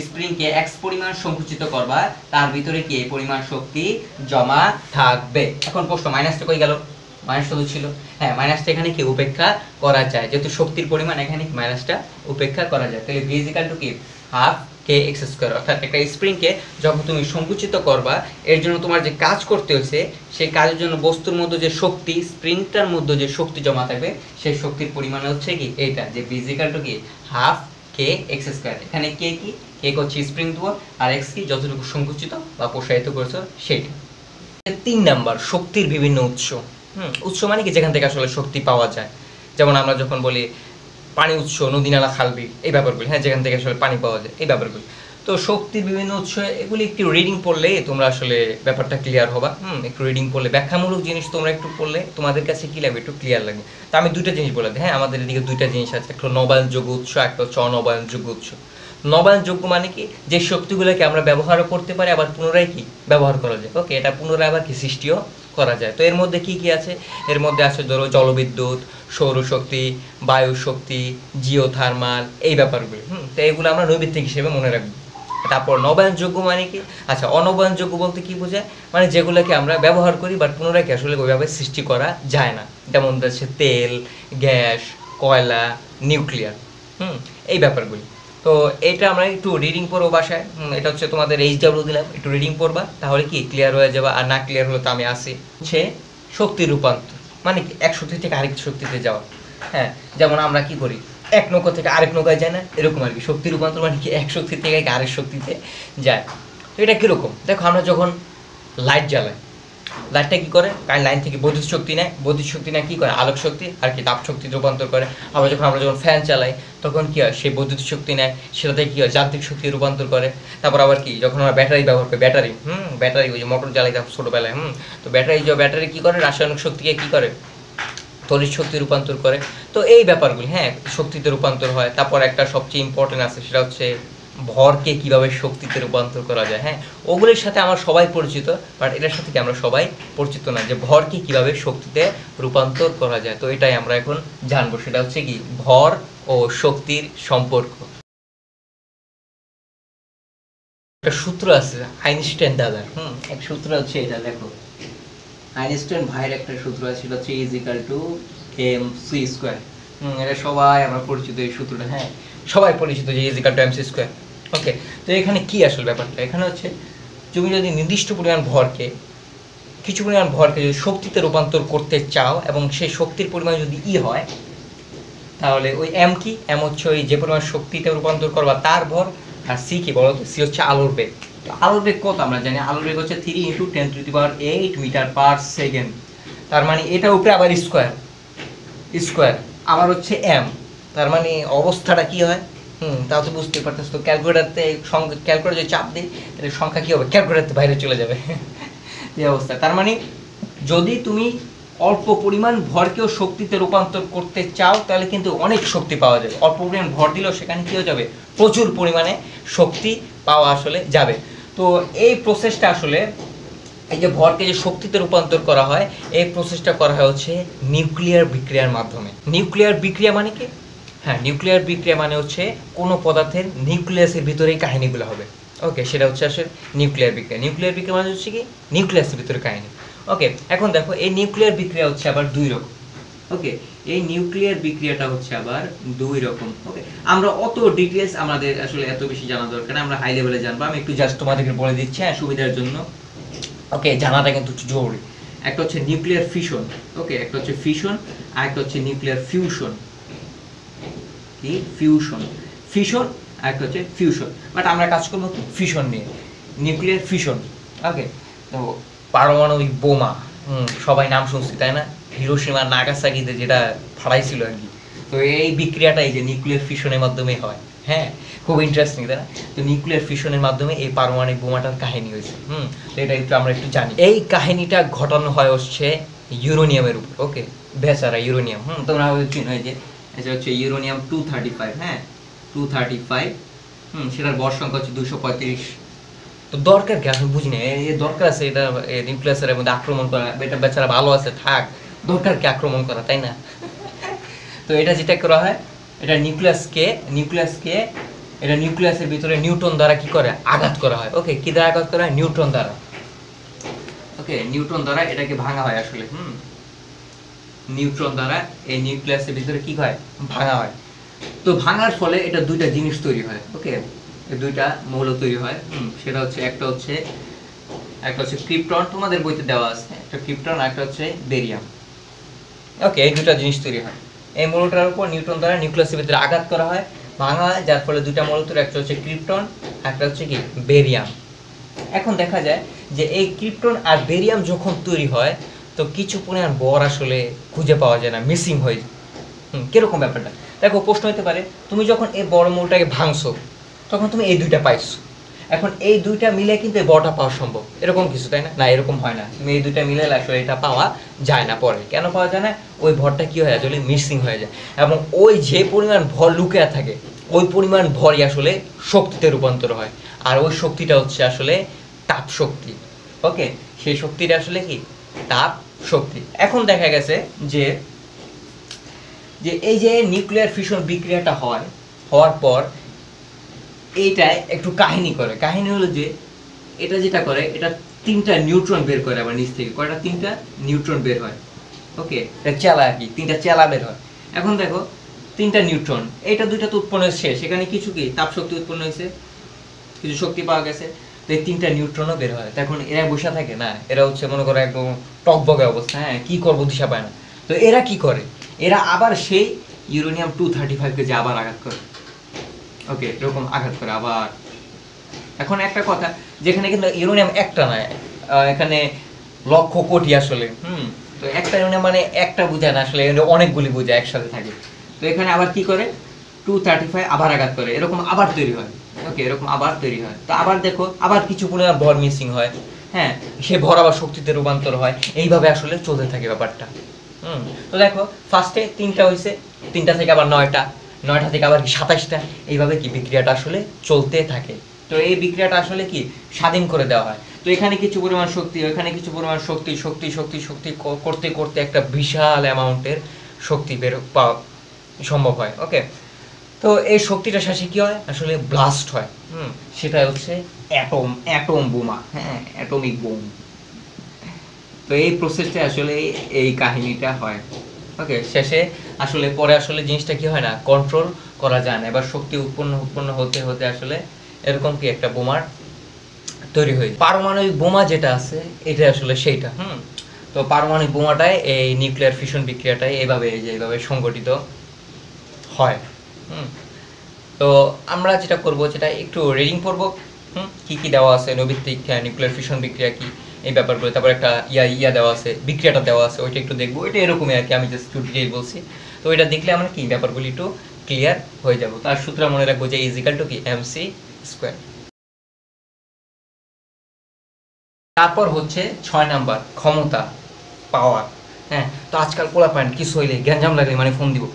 স্প্রিং কে x পরিমাণ সংকুচিত করবা, তার ভিতরে কি এই পরিমাণ শক্তি জমা থাকবে। এখন প্রশ্ন, মাইনাসটা কই গেল, মাইনাসটা তো ছিল, হ্যাঁ মাইনাসটা এখানে কি উপেক্ষা করা যায়, যেহেতু শক্তির পরিমাণ এখানে মাইনাসটা উপেক্ষা করা যায়। তাহলে v = কি হাফ কে এক্স স্কয়ার, অর্থাৎ একটা স্প্রিংকে যখন তুমি সংকুচিত করবা, এর জন্য তোমার যে কাজ করতে হয়েছে, সেই কাজের জন্য বস্তুর মধ্যে যে শক্তি, স্প্রিংটার মধ্যে যে শক্তি জমা থাকবে, সেই শক্তির পরিমাণ হচ্ছে কি এইটা, যে v = কি হাফ কে এক্স স্কয়ার। এখানে কে কি, কে হচ্ছে স্প্রিং দুয়ার, আর এক্স কি যতটুকু সংকুচিত বা প্রসারিত করেছো সেইটা। 3 নাম্বার, শক্তির বিভিন্ন উৎস। উৎস মানে কি যেখান থেকে আসলে শক্তি পাওয়া যায়, যেমন আমরা যখন বলি পানি উৎস, নদী নালা খাল বিল, এই ব্যাপারগুলি, হ্যাঁ, যেখান থেকে আসলে পানি পাওয়া যায়, এই ব্যাপারগুলি। তো শক্তির বিভিন্ন উৎস, এগুলি একটু রিডিং পড়লে তোমরা আসলে ব্যাপারটা ক্লিয়ার হবা। একটু রিডিং পড়লে, ব্যাখ্যামূলক জিনিস তোমরা একটু পড়লে তোমাদের কাছে কি লাগবে, একটু ক্লিয়ার লাগবে। তো আমি দুইটা জিনিস বলে দিই, হ্যাঁ, আমাদের এদিকে দুইটা জিনিস আছে, একটা নবায়নযোগ্য উৎস, একটা হচ্ছে অনবায়নযোগ্য উৎস। নবায়নযোগ্য মানে কি, যে শক্তিগুলোকে আমরা ব্যবহারও করতে পারি, আবার পুনরায় কি ব্যবহার করা যায়। ওকে, এটা পুনরায় আবার কি সৃষ্টিও করা যায়। তো এর মধ্যে কি কি আছে, এর মধ্যে আছে ধরো জলবিদ্যুৎ, সৌরশক্তি, বায়ু শক্তি, জিওথার্মাল, এই ব্যাপারগুলি। তো এগুলো আমরা নৈমিত্তিক হিসেবে মনে রাখবো। তারপর নবায়নযোগ্য মানে কি, আচ্ছা অনবায়নযোগ্য বলতে কি বোঝায়, মানে যেগুলোকে আমরা ব্যবহার করি বাট পুনরায় কি আসলে ওইভাবে সৃষ্টি করা যায় না, যেমন হচ্ছে তেল, গ্যাস, কয়লা, নিউক্লিয়ার, এই ব্যাপারগুলি। তো এটা আমরা একটু রিডিং পড়বো বাসায়। এটা হচ্ছে তোমাদের HW দিলাম, একটু রিডিং পড়বা, তাহলে কি ক্লিয়ার হয়ে যাবে। আর না ক্লিয়ার হলে তো আমি আসি। হচ্ছে শক্তির রূপান্তর, মানে কি এক শক্তি থেকে আরেক শক্তিতে যাওয়া। হ্যাঁ, যেমন আমরা কি করি, এক নৌকা থেকে আরেক নৌকায় যায় না, এরকম আর কি। শক্তির রূপান্তর মানে কি এক শক্তি থেকে আরেক শক্তিতে যায়। তো এটা কীরকম, দেখো আমরা যখন লাইট জ্বালাই, লাইটটা কী করে, কারণ লাইন থেকে বৈদ্যুত শক্তি নেয়, বৈদ্যুত শক্তি নেয় কী করে, আলোক শক্তি আর কি তাপ শক্তিতে রূপান্তর করে। আবার আমরা যখন ফ্যান চালাই তখন কী হয়, সেই বৈদ্যুত শক্তি নেয়, সেটাতে কী হয় যান্ত্রিক শক্তি রূপান্তর করে। তারপর আবার কি, যখন আমরা ব্যাটারি ব্যবহার করি, ব্যাটারি ওই যে মোটর জ্বালাইতাম ছোটোবেলায়, তো ব্যাটারি কী করে, রাসায়নিক শক্তিকে কী করে, তড়িৎ শক্তি রূপান্তর করে। তো এই ব্যাপারগুলি, হ্যাঁ, শক্তিতে রূপান্তর হয়। তারপর একটা সবচেয়ে ইম্পর্টেন্ট আছে, সেটা হচ্ছে ভরকে কিভাবে শক্তিতে রূপান্তর করা যায়। হ্যাঁ, ওগুলির সাথে আমরা সবাই পরিচিত, বাট এটার সাথে কি আমরা সবাই পরিচিত না, যে ভরকে কিভাবে শক্তিতে রূপান্তর করা যায়। তো এটাই আমরা এখন জানবো, সেটা হচ্ছে কি ভর ও শক্তির সম্পর্ক। একটা সূত্র আছে আইনস্টাইন দাদার, এক সূত্র হচ্ছে এটা, দেখো আইনস্টাইন ভাইয়ের একটা সূত্র আছে, সেটা হচ্ছে E = mc²। এটা সবাই আমরা পরিচিত এই সূত্রটা, হ্যাঁ, সবাই পরিচিত যে E = mc²। ওকে, তো এখানে কি আসল ব্যাপারটা, এখানে হচ্ছে তুমি যদি নির্দিষ্ট পরিমাণ ভরকে, কিছু পরিমাণ ভরকে যদি শক্তিতে রূপান্তর করতে চাও, এবং সেই শক্তির পরিমাণ যদি ই হয়, তাহলে ওই এম কি, এম হচ্ছে ওই যে পরিমাণ শক্তিতে রূপান্তর করবা তার ভর, আর সি কি বলো তো, সি হচ্ছে আলোর বেগ। তো আলোর বেগ কত আমরা জানি, আলোর বেগ হচ্ছে 3 × 10⁸ মিটার পার সেকেন্ড। তার মানে এটা উপরে আবার স্কোয়ার স্কোয়ার আবার হচ্ছে এম, তার মানে অবস্থাটা কি হয়, তাও তো বুঝতে পারতেছ তো। ক্যালকুলেটারতে ক্যালকুলেটার যদি চাপ দিই তাহলে সংখ্যা কি হবে, ক্যালকুলেটারতে বাইরে চলে যাবে এই অবস্থা। তার মানে যদি তুমি অল্প পরিমাণ ভরকেও শক্তিতে রূপান্তর করতে চাও তাহলে কিন্তু অনেক শক্তি পাওয়া যাবে। অল্প পরিমাণ ভর দিলেও সেখানে কী হয়ে যাবে, প্রচুর পরিমাণে শক্তি পাওয়া আসলে যাবে। তো এই প্রসেসটা আসলে, এই যে ভরকে যে শক্তিতে রূপান্তর করা হয়, এই প্রসেসটা করা হয় হচ্ছে নিউক্লিয়ার বিক্রিয়ার মাধ্যমে। নিউক্লিয়ার বিক্রিয়া মানে কি, হ্যাঁ নিউক্লিয়ার বিক্রিয়া মানে হচ্ছে কোনো পদার্থের নিউক্লিয়াসের ভিতরেই কাহিনীগুলো হবে। ওকে, সেটা হচ্ছে আসলে নিউক্লিয়ার বিক্রিয়া। নিউক্লিয়ার বিক্রিয়া মানে হচ্ছে কি, নিউক্লিয়াসের ভিতরে কাহিনী। ওকে, এখন দেখো এই নিউক্লিয়ার বিক্রিয়া হচ্ছে আবার দুই রকম। ওকে, এই নিউক্লিয়ার বিক্রিয়াটা হচ্ছে আবার দুই রকম। ওকে, আমরা অত ডিটেলস আমাদের আসলে এত বেশি জানা দরকার না, আমরা হাই লেভেলে জানবো। আমি একটু জাস্ট তোমাদেরকে বলে দিচ্ছি হ্যাঁ সুবিধার জন্য। ওকে, জানাটা কিন্তু জরুরি। একটা হচ্ছে নিউক্লিয়ার ফিশন, ওকে, একটা হচ্ছে ফিশন, আর একটা হচ্ছে নিউক্লিয়ার ফিউশন। কি ফিউশন, ফিশন আর একটা হচ্ছে ফিউশন, বাট আমরা কাজ করবো ফিশন নিয়ে, নিউক্লিয়ার ফিশন। ওকে, তো পারমাণবিক বোমা, সবাই নাম শুনছি তাই না, হিরোশিমা নাগাসাকিতে যেটা ফাটাইছিল আর কি। তো এই বিক্রিয়াটাই যে নিউক্লিয়ার ফিশনের মাধ্যমে হয়, হ্যাঁ খুব ইন্টারেস্টিং তাই না। তো নিউক্লিয়ার ফিশনের মাধ্যমে এই পারমাণবিক বোমাটার কাহিনী হয়েছে। তো এটা একটু আমরা একটু জানি। এই কাহিনীটা ঘটানো হয় হচ্ছে ইউরেনিয়ামের উপর। ওকে, বেচারা ইউরেনিয়াম, তোমরা চিনো যে এটা হচ্ছে ইউরেনিয়াম 235, হ্যাঁ 235, সেটার ভর সংখ্যা হচ্ছে 235। তো দরকার কি, আমি বুঝি না এই দরকার আছে এটা নিউক্লিয়াসের মধ্যে আক্রমণ করা, এটা বেচারা ভালো আছে থাক, দরকার কি আক্রমণ করা, তাই না তো এটা যেটা করা হয়, এটা নিউক্লিয়াসকে এটা নিউক্লিয়াসের ভিতরে নিউটন দ্বারা কি করে, আঘাত করা হয়। ওকে, কি দ্বারা আঘাত করা হয়, নিউটন দ্বারা। ওকে, নিউটন দ্বারা এটাকে ভাঙা হয় আসলে, নিউট্রন দ্বারা এই নিউক্লিয়াসের ভিতরে কি হয়, ভাঙা হয়। তো ভাঙার ফলে এটা দুইটা জিনিস তৈরি হয়। ওকে, দুইটা মৌল তৈরি হয়, সেটা হচ্ছে একটা হচ্ছে ক্রিপ্টন, তোমাদের বইতে দেওয়া আছে, একটা ক্রিপ্টন আর একটা হচ্ছে বেরিয়াম। ওকে, এই দুইটা জিনিস তৈরি হয়। এই মৌলটার উপর নিউটন দ্বারা নিউক্লিয়াসের ভিতরে আঘাত করা হয়, ভাঙা হয়, যার ফলে দুইটা মৌল তৈরি, একটা হচ্ছে ক্রিপ্টন, একটা হচ্ছে কি বেরিয়াম। এখন দেখা যায় যে এই ক্রিপ্টন আর বেরিয়াম যখন তৈরি হয় তো কিছু পরিমাণ বর আসলে খুঁজে পাওয়া যায় না, মিসিং হয়ে যায়। কিরকম ব্যাপারটা দেখো, প্রশ্ন হতে পারে তুমি যখন এই বড় মৌলটাকে ভাঙছো তখন তুমি এই দুইটা পাইছো, এখন এই দুইটা মিলে কিন্তু এই বড়টা পাওয়া সম্ভব, এরকম কিছু তাই না, না এরকম হয় না। তুমি এই দুইটা মিলে আসলে এটা পাওয়া যায় না। পরে কেন পাওয়া যায় না, ওই ভরটা কি হয়ে যায়, আসলে মিসিং হয়ে যায়, এবং ওই যে পরিমাণ ভর লুকিয়ে থাকে ওই পরিমাণ ভরই আসলে শক্তিতে রূপান্তর হয়, আর ওই শক্তিটা হচ্ছে আসলে তাপ শক্তি। ওকে, সেই শক্তিটা আসলে কি তাপ শক্তি। এখন দেখা গেছে যে এই যে নিউক্লিয়ার ফিশন বিক্রিয়াটা হওয়ার পর এইটায় একটু কাহিনী করে। কাহিনী হলো যে এটা যেটা করে, এটা 3টা নিউট্রন বের করে আবার নিচ থেকে, কয়টা 3টা নিউট্রন বের হয়। ওকে, এটা চেলা আর কি, 3টা চেলা বের হয়। এখন দেখো 3টা নিউট্রন, এটা দুইটা তো উৎপন্ন শেষ, সেখানে কিছু কি তাপ শক্তি উৎপন্ন হয়েছে, কিছু শক্তি পাওয়া গেছে, তো এই 3টা নিউট্রনও বের হয়। তখন এরা বসে থাকে না, এরা হচ্ছে মনে করো একদম টকবগে অবস্থা, হ্যাঁ কি করবো দিশা পায় না। তো এরা কি করে, এরা আবার সেই ইউরেনিয়াম 235 কে যে আবার আঘাত করে। ওকে, এরকম আঘাত করে আবার। এখন একটা কথা, যেখানে কিন্তু ইউরেনিয়াম একটা নয়, এখানে লক্ষ কোটি আসলে, তো একটা ইউরেনিয়াম মানে একটা বোঝায় না আসলে, অনেকগুলি বোঝায় একসাথে থাকে। তো এখানে আবার কি করে, 235 আবার আঘাত করে, এরকম আবার তৈরি হয়। ওকে, এরকম আবার তৈরি হয়। তো আবার দেখো আবার কিছু পরিমাণ ভর মিসিং হয়, হ্যাঁ সে ভর আবার শক্তিতে রূপান্তর হয়, এইভাবে আসলে চলতে থাকে ব্যাপারটা। তো দেখো ফার্স্টে 3টা হয়েছে, 3টা থেকে আবার 9টা, 9টা থেকে আবার 27টা, এইভাবে কি বিক্রিয়াটা আসলে চলতে থাকে। তো এই বিক্রিয়াটা আসলে কি স্বাধীন করে দেওয়া হয়। তো এখানে কিছু পরিমাণ শক্তি, ওইখানে কিছু পরিমাণ শক্তি, শক্তি শক্তি শক্তি করতে করতে একটা বিশাল অ্যামাউন্টের শক্তি বের পাওয়া সম্ভব হয়। ওকে, তো এই শক্তিটা শেষে কি হয়, আসলে ব্লাস্ট হয়, সেটা হচ্ছে অ্যাটম বোমা, হ্যাঁ অ্যাটমিক বোম। তো এই প্রসেসটা আসলে এই কাহিনীটা হয়। ওকে, শেষে আসলে পরে আসলে জিনিসটা কি হয় না, কন্ট্রোল করা যায় না, এবার শক্তি উৎপন্ন হতে হতে আসলে এরকম কি একটা বোমার তৈরি হয়। পারমাণবিক বোমা যেটা আছে এটা আসলে সেইটা। তো পারমাণবিক বোমাটায় এই নিউক্লিয়ার ফিশন বিক্রিয়াটাই এইভাবে সংগঠিত হয়। তো আমরা যেটা করব, যেটা একটু রিডিং পড়ব, কি কি দেওয়া আছে, নৈবিত্তিক নিউক্লিয়ার ফিশন বিক্রিয়া কি, এই ব্যাপারগুলো, তারপর একটা ইয়া দেওয়া আছে, বিক্রিয়াটা দেওয়া আছে, ওইটা একটু দেখবো। এটা এরকমই আর কি, আমি জাস্ট একটু ডিটেইল বলছি। তো এটা দেখলে আমরা কি ব্যাপারগুলি একটু ক্লিয়ার হয়ে যাব। তার সূত্র মনে রাখবো যে ইজিক্যাল টু কি এমসি স্কোয়ার। তারপর হচ্ছে 6 নাম্বার ক্ষমতা, পাওয়ার। হ্যাঁ, তো আজকাল পোলাপান কিছু হইলে গ্যাঞ্জাম লাগলে মানে ফোন দিব,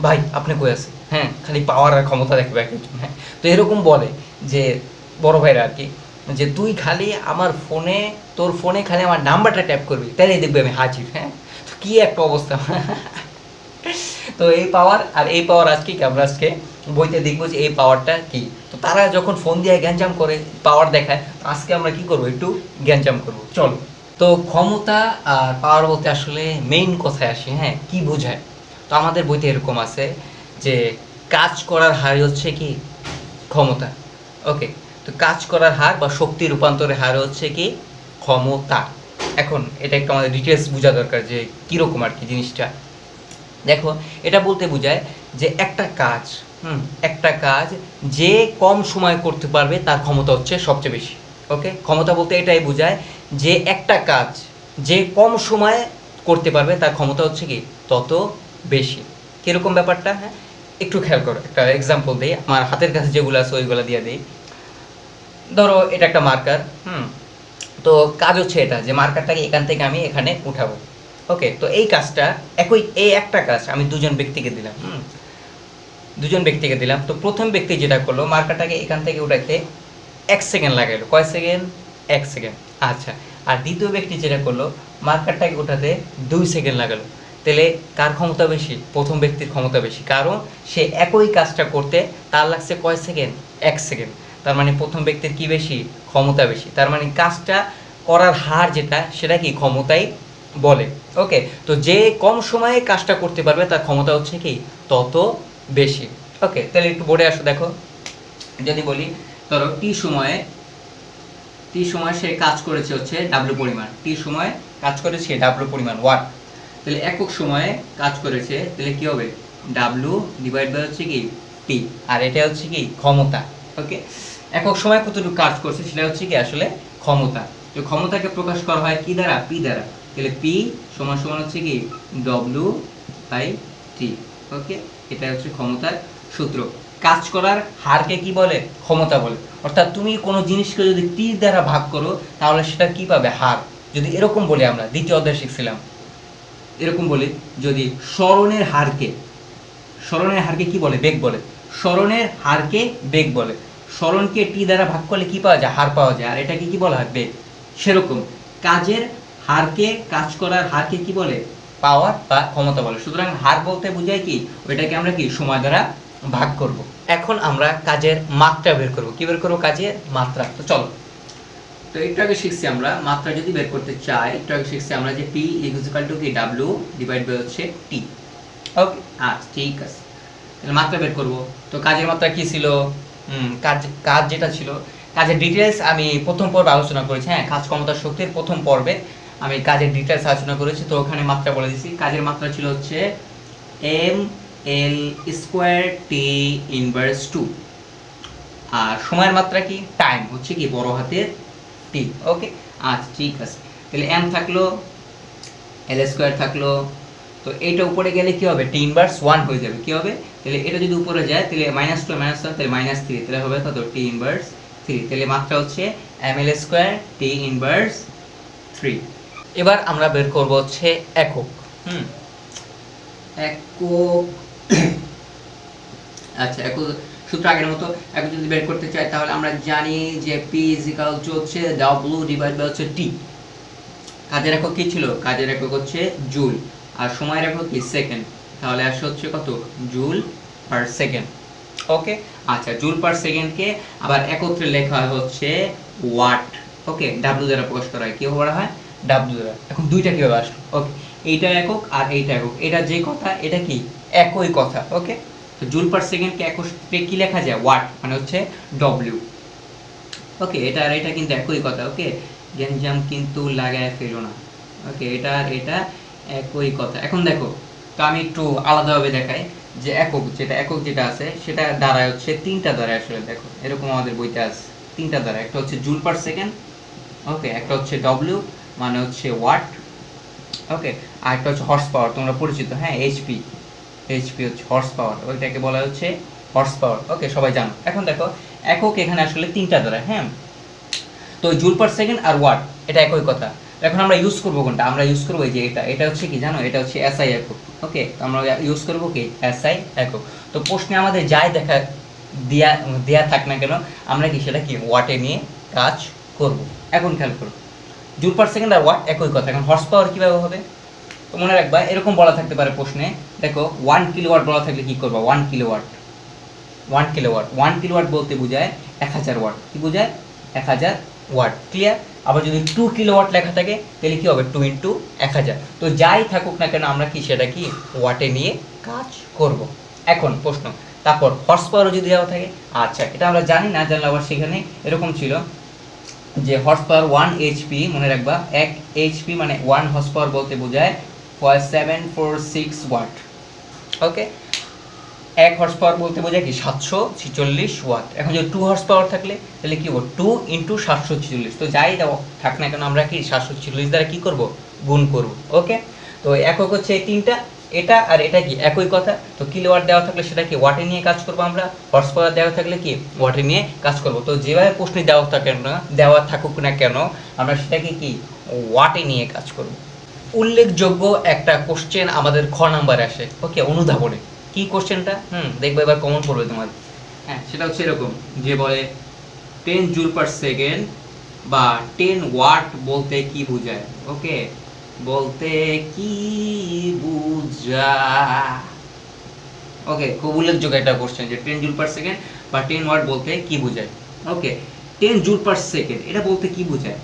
ভাই আপনি কই আছে, হ্যাঁ খালি পাওয়ার আর ক্ষমতা দেখবে একজন। হ্যাঁ, তো এরকম বলে যে বড় ভাইরা আর কি, যে তুই খালি আমার ফোনে, তোর ফোনে খালি আমার নাম্বারটা ট্যাপ করবি, তাহলেই দেখবি আমি হাজির। হ্যাঁ, তো কী একটা অবস্থা। তো এই পাওয়ার আর এই পাওয়ার আজকে কি আমরা আজকে বইতে দেখবো যে এই পাওয়ারটা কি। তো তারা যখন ফোন দিয়ে গ্যাঞ্জাম করে পাওয়ার দেখায়, আজকে আমরা কি করবো, একটু গ্যাঞ্জাম করবো, চলো। তো ক্ষমতা আর পাওয়ার বলতে আসলে মেইন কথায় আসি, হ্যাঁ কি বোঝায়। তো আমাদের বইতে এরকম আছে যে কাজ করার হার হচ্ছে কি ক্ষমতা। ওকে, তো কাজ করার হার বা শক্তি রূপান্তরের হার হচ্ছে কি ক্ষমতা। এখন এটা একটু আমাদের ডিটেলস বোঝা দরকার যে কীরকম আর কি জিনিসটা। দেখো, এটা বলতে বোঝায় যে একটা কাজ, একটা কাজ যে কম সময় করতে পারবে তার ক্ষমতা হচ্ছে সবচেয়ে বেশি। ওকে, ক্ষমতা বলতে এটাই বোঝায় যে একটা কাজ যে কম সময়ে করতে পারবে তার ক্ষমতা হচ্ছে কি তত বেশি। কীরকম ব্যাপারটা, হ্যাঁ একটু খেয়াল করো। একটা এক্সাম্পল দিই, আমার হাতের কাছে যেগুলো আছে ওইগুলো দিয়ে দিই। ধরো এটা একটা মার্কার, তো কাজ হচ্ছে এটা যে মার্কারটাকে এখান থেকে আমি এখানে উঠাবো। ওকে, তো এই কাজটা এই একটা কাজ আমি দুজন ব্যক্তিকে দিলাম। দুজন ব্যক্তিকে দিলাম। তো প্রথম ব্যক্তি যেটা করলো, মার্কারটাকে এখান থেকে উঠাইতে 1 সেকেন্ড লাগাইলো। কয় সেকেন্ড? 1 সেকেন্ড। আচ্ছা, আর দ্বিতীয় ব্যক্তি যেটা করলো, মার্কারটাকে উঠাতে 2 সেকেন্ড লাগালো। তাহলে কার ক্ষমতা বেশি? প্রথম ব্যক্তির ক্ষমতা বেশি, কারণ সে একই কাজটা করতে তার লাগছে কয় সেকেন্ড? 1 সেকেন্ড। তার মানে প্রথম ব্যক্তির কি বেশি? ক্ষমতা বেশি। তার মানে কাজটা করার হার যেটা, সেটা কি ক্ষমতাই বলে। ওকে, তো যে কম সময়ে কাজটা করতে পারবে তার ক্ষমতা হচ্ছে কি তত বেশি। ওকে, তাহলে একটু বোর্ডে আসো। দেখো, যদি বলি ধরো টি সময় সে কাজ করেছে হচ্ছে ডাব্লিউ পরিমাণ, টি সময় কাজ করেছে ডাব্লিউ পরিমাণ ওয়াট। তাহলে একক সময়ে কাজ করেছে, তাহলে কি হবে? ডাব্লিউ ডিভাইড বাই হচ্ছে কি টি, আর এটা হচ্ছে কি ক্ষমতা। ওকে, একক সময় কতটুকু কাজ করছে সেটা হচ্ছে কি আসলে ক্ষমতা। তো ক্ষমতাকে প্রকাশ করা হয় কি দ্বারা? পি দ্বারা। তাহলে পি সমান সমান হচ্ছে কি ডব্লিউ বাই টি। ওকে, এটা হচ্ছে ক্ষমতার সূত্র। কাজ করার হারকে কি বলে? ক্ষমতা বলে। অর্থাৎ তুমি কোনো জিনিসকে যদি টি দ্বারা ভাগ করো তাহলে সেটা কি পাবে? হার। যদি এরকম বলি, আমরা দ্বিতীয় অধ্যায় শিখছিলাম, এরকম বলি যদি স্মরণের হারকে কি বলে? বেগ বলে। স্মরণের হারকে বেগ বলে। স্মরণকে টি দ্বারা ভাগ করলে কি পাওয়া যায়? হার পাওয়া যায়। আর এটাকে কি বলা হয়? বেগ। সেরকম কাজের হারকে, কাজ করার হারকে কি বলে? পাওয়ার বা ক্ষমতা বলে। সুতরাং হার বলতে বোঝায় কি ওইটাকে আমরা কি সময় দ্বারা ভাগ করব। এখন আমরা কাজের মাত্রা বের করব। কি বের করব? কাজের মাত্রা। তো চলো, তো একটু আগে শিখছি আমরা মাত্রা যদি বের করতে চাই, একটু আগে শিখছি আমরা যে পি ইকুয়াল টু কি ডাব্লিউ ডিভাইড বাই হচ্ছে টি। ওকে, আচ্ছা ঠিক আছে, তাহলে মাত্রা বের করব। তো কাজের মাত্রা কি ছিল? কাজ যেটা ছিল, কাজের ডিটেলস আমি প্রথম পর্বে আলোচনা করেছি। হ্যাঁ, কাজ ক্ষমতা শক্তির প্রথম পর্বে আমি কাজের ডিটেলস আলোচনা করেছি। তো ওখানে মাত্রা বলে দিছি। কাজের মাত্রা ছিল হচ্ছে M L square T inverse 2। আর সময়ের মাত্রা কি? টাইম হচ্ছে কি বড় হাতের টি। ওকে, আচ্ছা ঠিক আছে, তাহলে এম থাকলো, এল স্কোয়ার থাকলো। তো এইটা উপরে গেলে কি হবে? টি ইনভার্স 1 হয়ে যাবে। কি হবে? তাহলে এটা যদি উপরে যায় তাহলে -2 -1 তাহলে -3, তাহলে হবে কত? T inverse 3। তাহলে মাত্রা হচ্ছে M L square T inverse 3। এবার আমরা বের করব হচ্ছে একক। একক আচ্ছা, একক সূত্র আগের মতো। একক যদি বের করতে চাই তাহলে আমরা জানি যে পি ইকুয়াল টু হচ্ছে ডাব্লিউ ডিভাইড বাই হচ্ছে টি। কাজের একক কি ছিল? কাজের একক হচ্ছে জুল, আর সময়ের একক কি? সেকেন্ড। তাহলে আসে হচ্ছে কত? Joule per second. ওকে, আচ্ছা, জুল পার সেকেন্ডকে আবার একত্রে লেখা হয় হচ্ছে ওয়াট। ওকে, ডাব্লিউ দ্বারা প্রকাশ করা হয়। কি বলা হয়? ডাব্লিউ দ্বারা। এখন দুইটা কিভাবে আসলো? ওকে, এইটা একক আর এইটা একক, এটা যে কথা এটা কি একই কথা। ওকে, তো জুল পার সেকেন্ডকে একত্রে কি লেখা যায়? ওয়াট, মানে হচ্ছে ডব্লিউ। ওকে, এটা আর এটা কিন্তু একই কথা। ওকে, গেঞ্জাম কিন্তু লাগায় ফেলো না। ওকে, এটা আর এটা একই কথা। এখন দেখো, তো আমি একটু আলাদাভাবে দেখাই। যে একক যেটা আছে সেটা দাঁড়ায় হচ্ছে তিনটা দাঁড়ায় আসলে, দেখো এরকম আমাদের বইতে আছে তিনটা দাঁড়ায়, একটা হচ্ছে জুল পার সেকেন্ড, ওকে, একটা হচ্ছে ডব্লিউ মানে হচ্ছে ওয়াট, ওকে, আর একটা হচ্ছে হর্স পাওয়ার, তোমরা পরিচিত, হ্যাঁ, এইচপি হচ্ছে হর্স পাওয়ার, ওইটাকে বলা হচ্ছে হর্স পাওয়ার, ওকে, সবাই জানো। এখন দেখো একক এখানে আসলে তিনটা দাঁড়ায়, হ্যাঁ, তো জুল পার সেকেন্ড আর ওয়াট এটা একই কথা। এখন আমরা ইউজ করবো কোনটা? আমরা ইউজ করবো যে এটা হচ্ছে কি জানো, এটা হচ্ছে এসআই একক, ওকে, তো আমরা ইউজ করবো কি এসআই একক। তো প্রশ্নে আমাদের যাই দেখা দেয়া থাক না কেন আমরা কি সেটা কি ওয়াটে নিয়ে কাজ করব। এখন খেয়াল করো জুল পার সেকেন্ড আর ওয়াট একই কথা। এখন হর্স পাওয়ার কীভাবে হবে? তো মনে রাখবা এরকম বলা থাকতে পারে প্রশ্নে, দেখো 1 কিলোওয়াট বলা থাকলে কি করবা? 1 কিলোওয়াট বলতে বোঝায় 1000 ওয়াট, কি বোঝায়? 1000 ওয়াট, ক্লিয়ার? আবার যদি 2 কিলোওয়াট লেখা থাকে তাহলে কি হবে? 2 ইন্টু 1000। তো যাই থাকুক না কেন আমরা কি সেটা কি ওয়াটে নিয়ে কাজ করব। এখন প্রশ্ন, তারপর হর্স পাওয়ারও যদি দেওয়া থাকে, আচ্ছা এটা আমরা জানি না, জানলে আবার সেখানে এরকম ছিল যে হর্স পাওয়ার 1 এইচপি, মনে রাখবা 1 এইচপি মানে 1 হর্স পাওয়ার বলতে বোঝায় 746 ওয়াট, ওকে, 1 হর্স পাওয়ার বলতে বোঝায় কি 746 ওয়াট। এখন যদি 2 হর্স পাওয়ার থাকলে তাহলে কি হবে? 2 ইন্টু 746। তো যাই দাও থাক না কেন আমরা কি 746 দ্বারা কি করব? গুণ করব, ওকে। তো একক হচ্ছে এই তিনটা, এটা আর এটা কি একই কথা। তো কিলোওয়াট দেওয়া থাকলে সেটা কি ওয়াটে নিয়ে কাজ করবো আমরা, হর্স পাওয়ার দেওয়া থাকলে কি ওয়াটে নিয়ে কাজ করব। তো যেভাবে প্রশ্নে দেওয়া থাকুক না কেন আমরা সেটাকে কি ওয়াটে নিয়ে কাজ করব। উল্লেখযোগ্য একটা কোশ্চেন আমাদের খ নাম্বারে আসে, ওকে, অনুধাবনে। কি কোশ্চেনটা? দেখবো এবার কমন পড়বে তোমার, হ্যাঁ, সেটা হচ্ছে এরকম যে বলে 10 জুল পার সেকেন্ড বা 10 ওয়াট বলতে কি বোঝায়, ওকে, বলতে কি বুঝায়, ওকে, খুব উল্লেখযোগ্য একটা কোশ্চেন যে 10 জুল পার সেকেন্ড বা 10 ওয়াট বলতে কি বোঝায়, ওকে। 10 জুল পার সেকেন্ড এটা বলতে কি বোঝায়?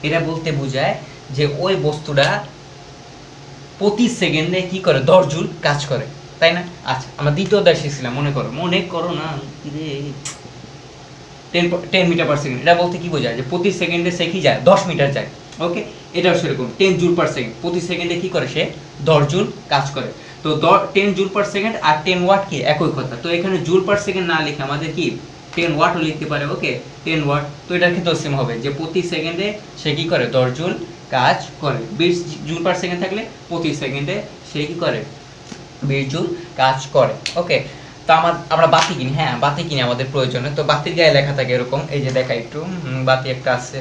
এটা বলতে বোঝায় যে ওই বস্তুটা প্রতি সেকেন্ডে কি করে 10 জুল কাজ করে, তাই না? আচ্ছা আমরা দ্বিতীয় অধ্যায় শিখছিলাম, মনে করো না রে, 10 মিটার পার সেকেন্ড এটা বলতে কি বোঝায়? যে প্রতি সেকেন্ডে সে কি যায় 10 মিটার যায়, ওকে। এটাও সেরকম 10 জুল পার সেকেন্ড, প্রতি সেকেন্ডে কি করে সে 10 জুল কাজ করে। তো 10 জুল পার সেকেন্ড আর 10 ওয়াট কি একই কথা। তো এখানে জুল পার সেকেন্ড না লিখে আমাদের কি 10 ওয়াটও লিখতে পারে, ওকে, 10 ওয়াট। তো এটার ক্ষেত্রে সেম হবে যে প্রতি সেকেন্ডে সে কি করে 10 জুল কাজ করে। 20 জুল পার সেকেন্ড থাকলে প্রতি সেকেন্ডে সে কি করে 20 জুল কাজ করে, ওকে। তো আমরা বাতি কিনি, হ্যাঁ, বাতি কিনি আমাদের প্রয়োজনে। তো বাতির গায়ে লেখা থাকে এরকম, এই যে দেখা একটু বাতি একটা আছে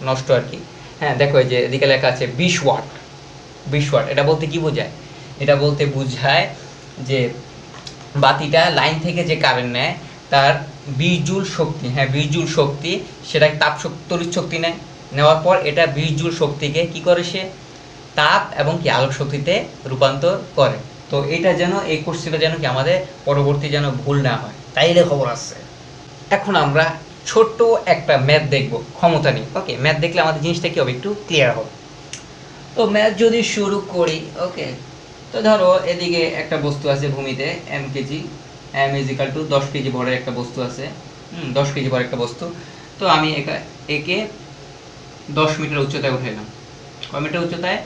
নষ্ট আর কি, হ্যাঁ, দেখো এই যে এদিকে লেখা আছে 20 ওয়াট। এটা বলতে কি বোঝায়? এটা বলতে বোঝায় যে বাতিটা লাইন থেকে যে কারেন্ট নেয় তার 20 জুল শক্তি, হ্যাঁ 20 জুল শক্তি, সেটা তড়িৎ শক্তি নেওয়ার পর এটা 20 জুল শক্তিকে কি করে সে তাপ এবং কি আলোক শক্তিতে রূপান্তর করে। তো এটা যেন এই কোর্সটা যেন কি আমাদের পরবর্তী যেন ভুল না হয়, তাইলে খবর আছে। এখন আমরা ছোট্ট একটা ম্যাথ দেখব ক্ষমতা নিয়ে, ওকে। ম্যাথ দেখলে আমাদের জিনিসটা কি হবে একটু ক্লিয়ার হবে। তো ম্যাথ যদি শুরু করি, ওকে, তো ধরো এদিকে একটা বস্তু আছে ভূমিতে m KG, m is equal to 10 KG ভরের একটা বস্তু আছে, 10 কেজি ভরের একটা বস্তু। তো আমি একে 10 মিটার উচ্চতায় উঠাইলাম। কয় মিটার উচ্চতায়?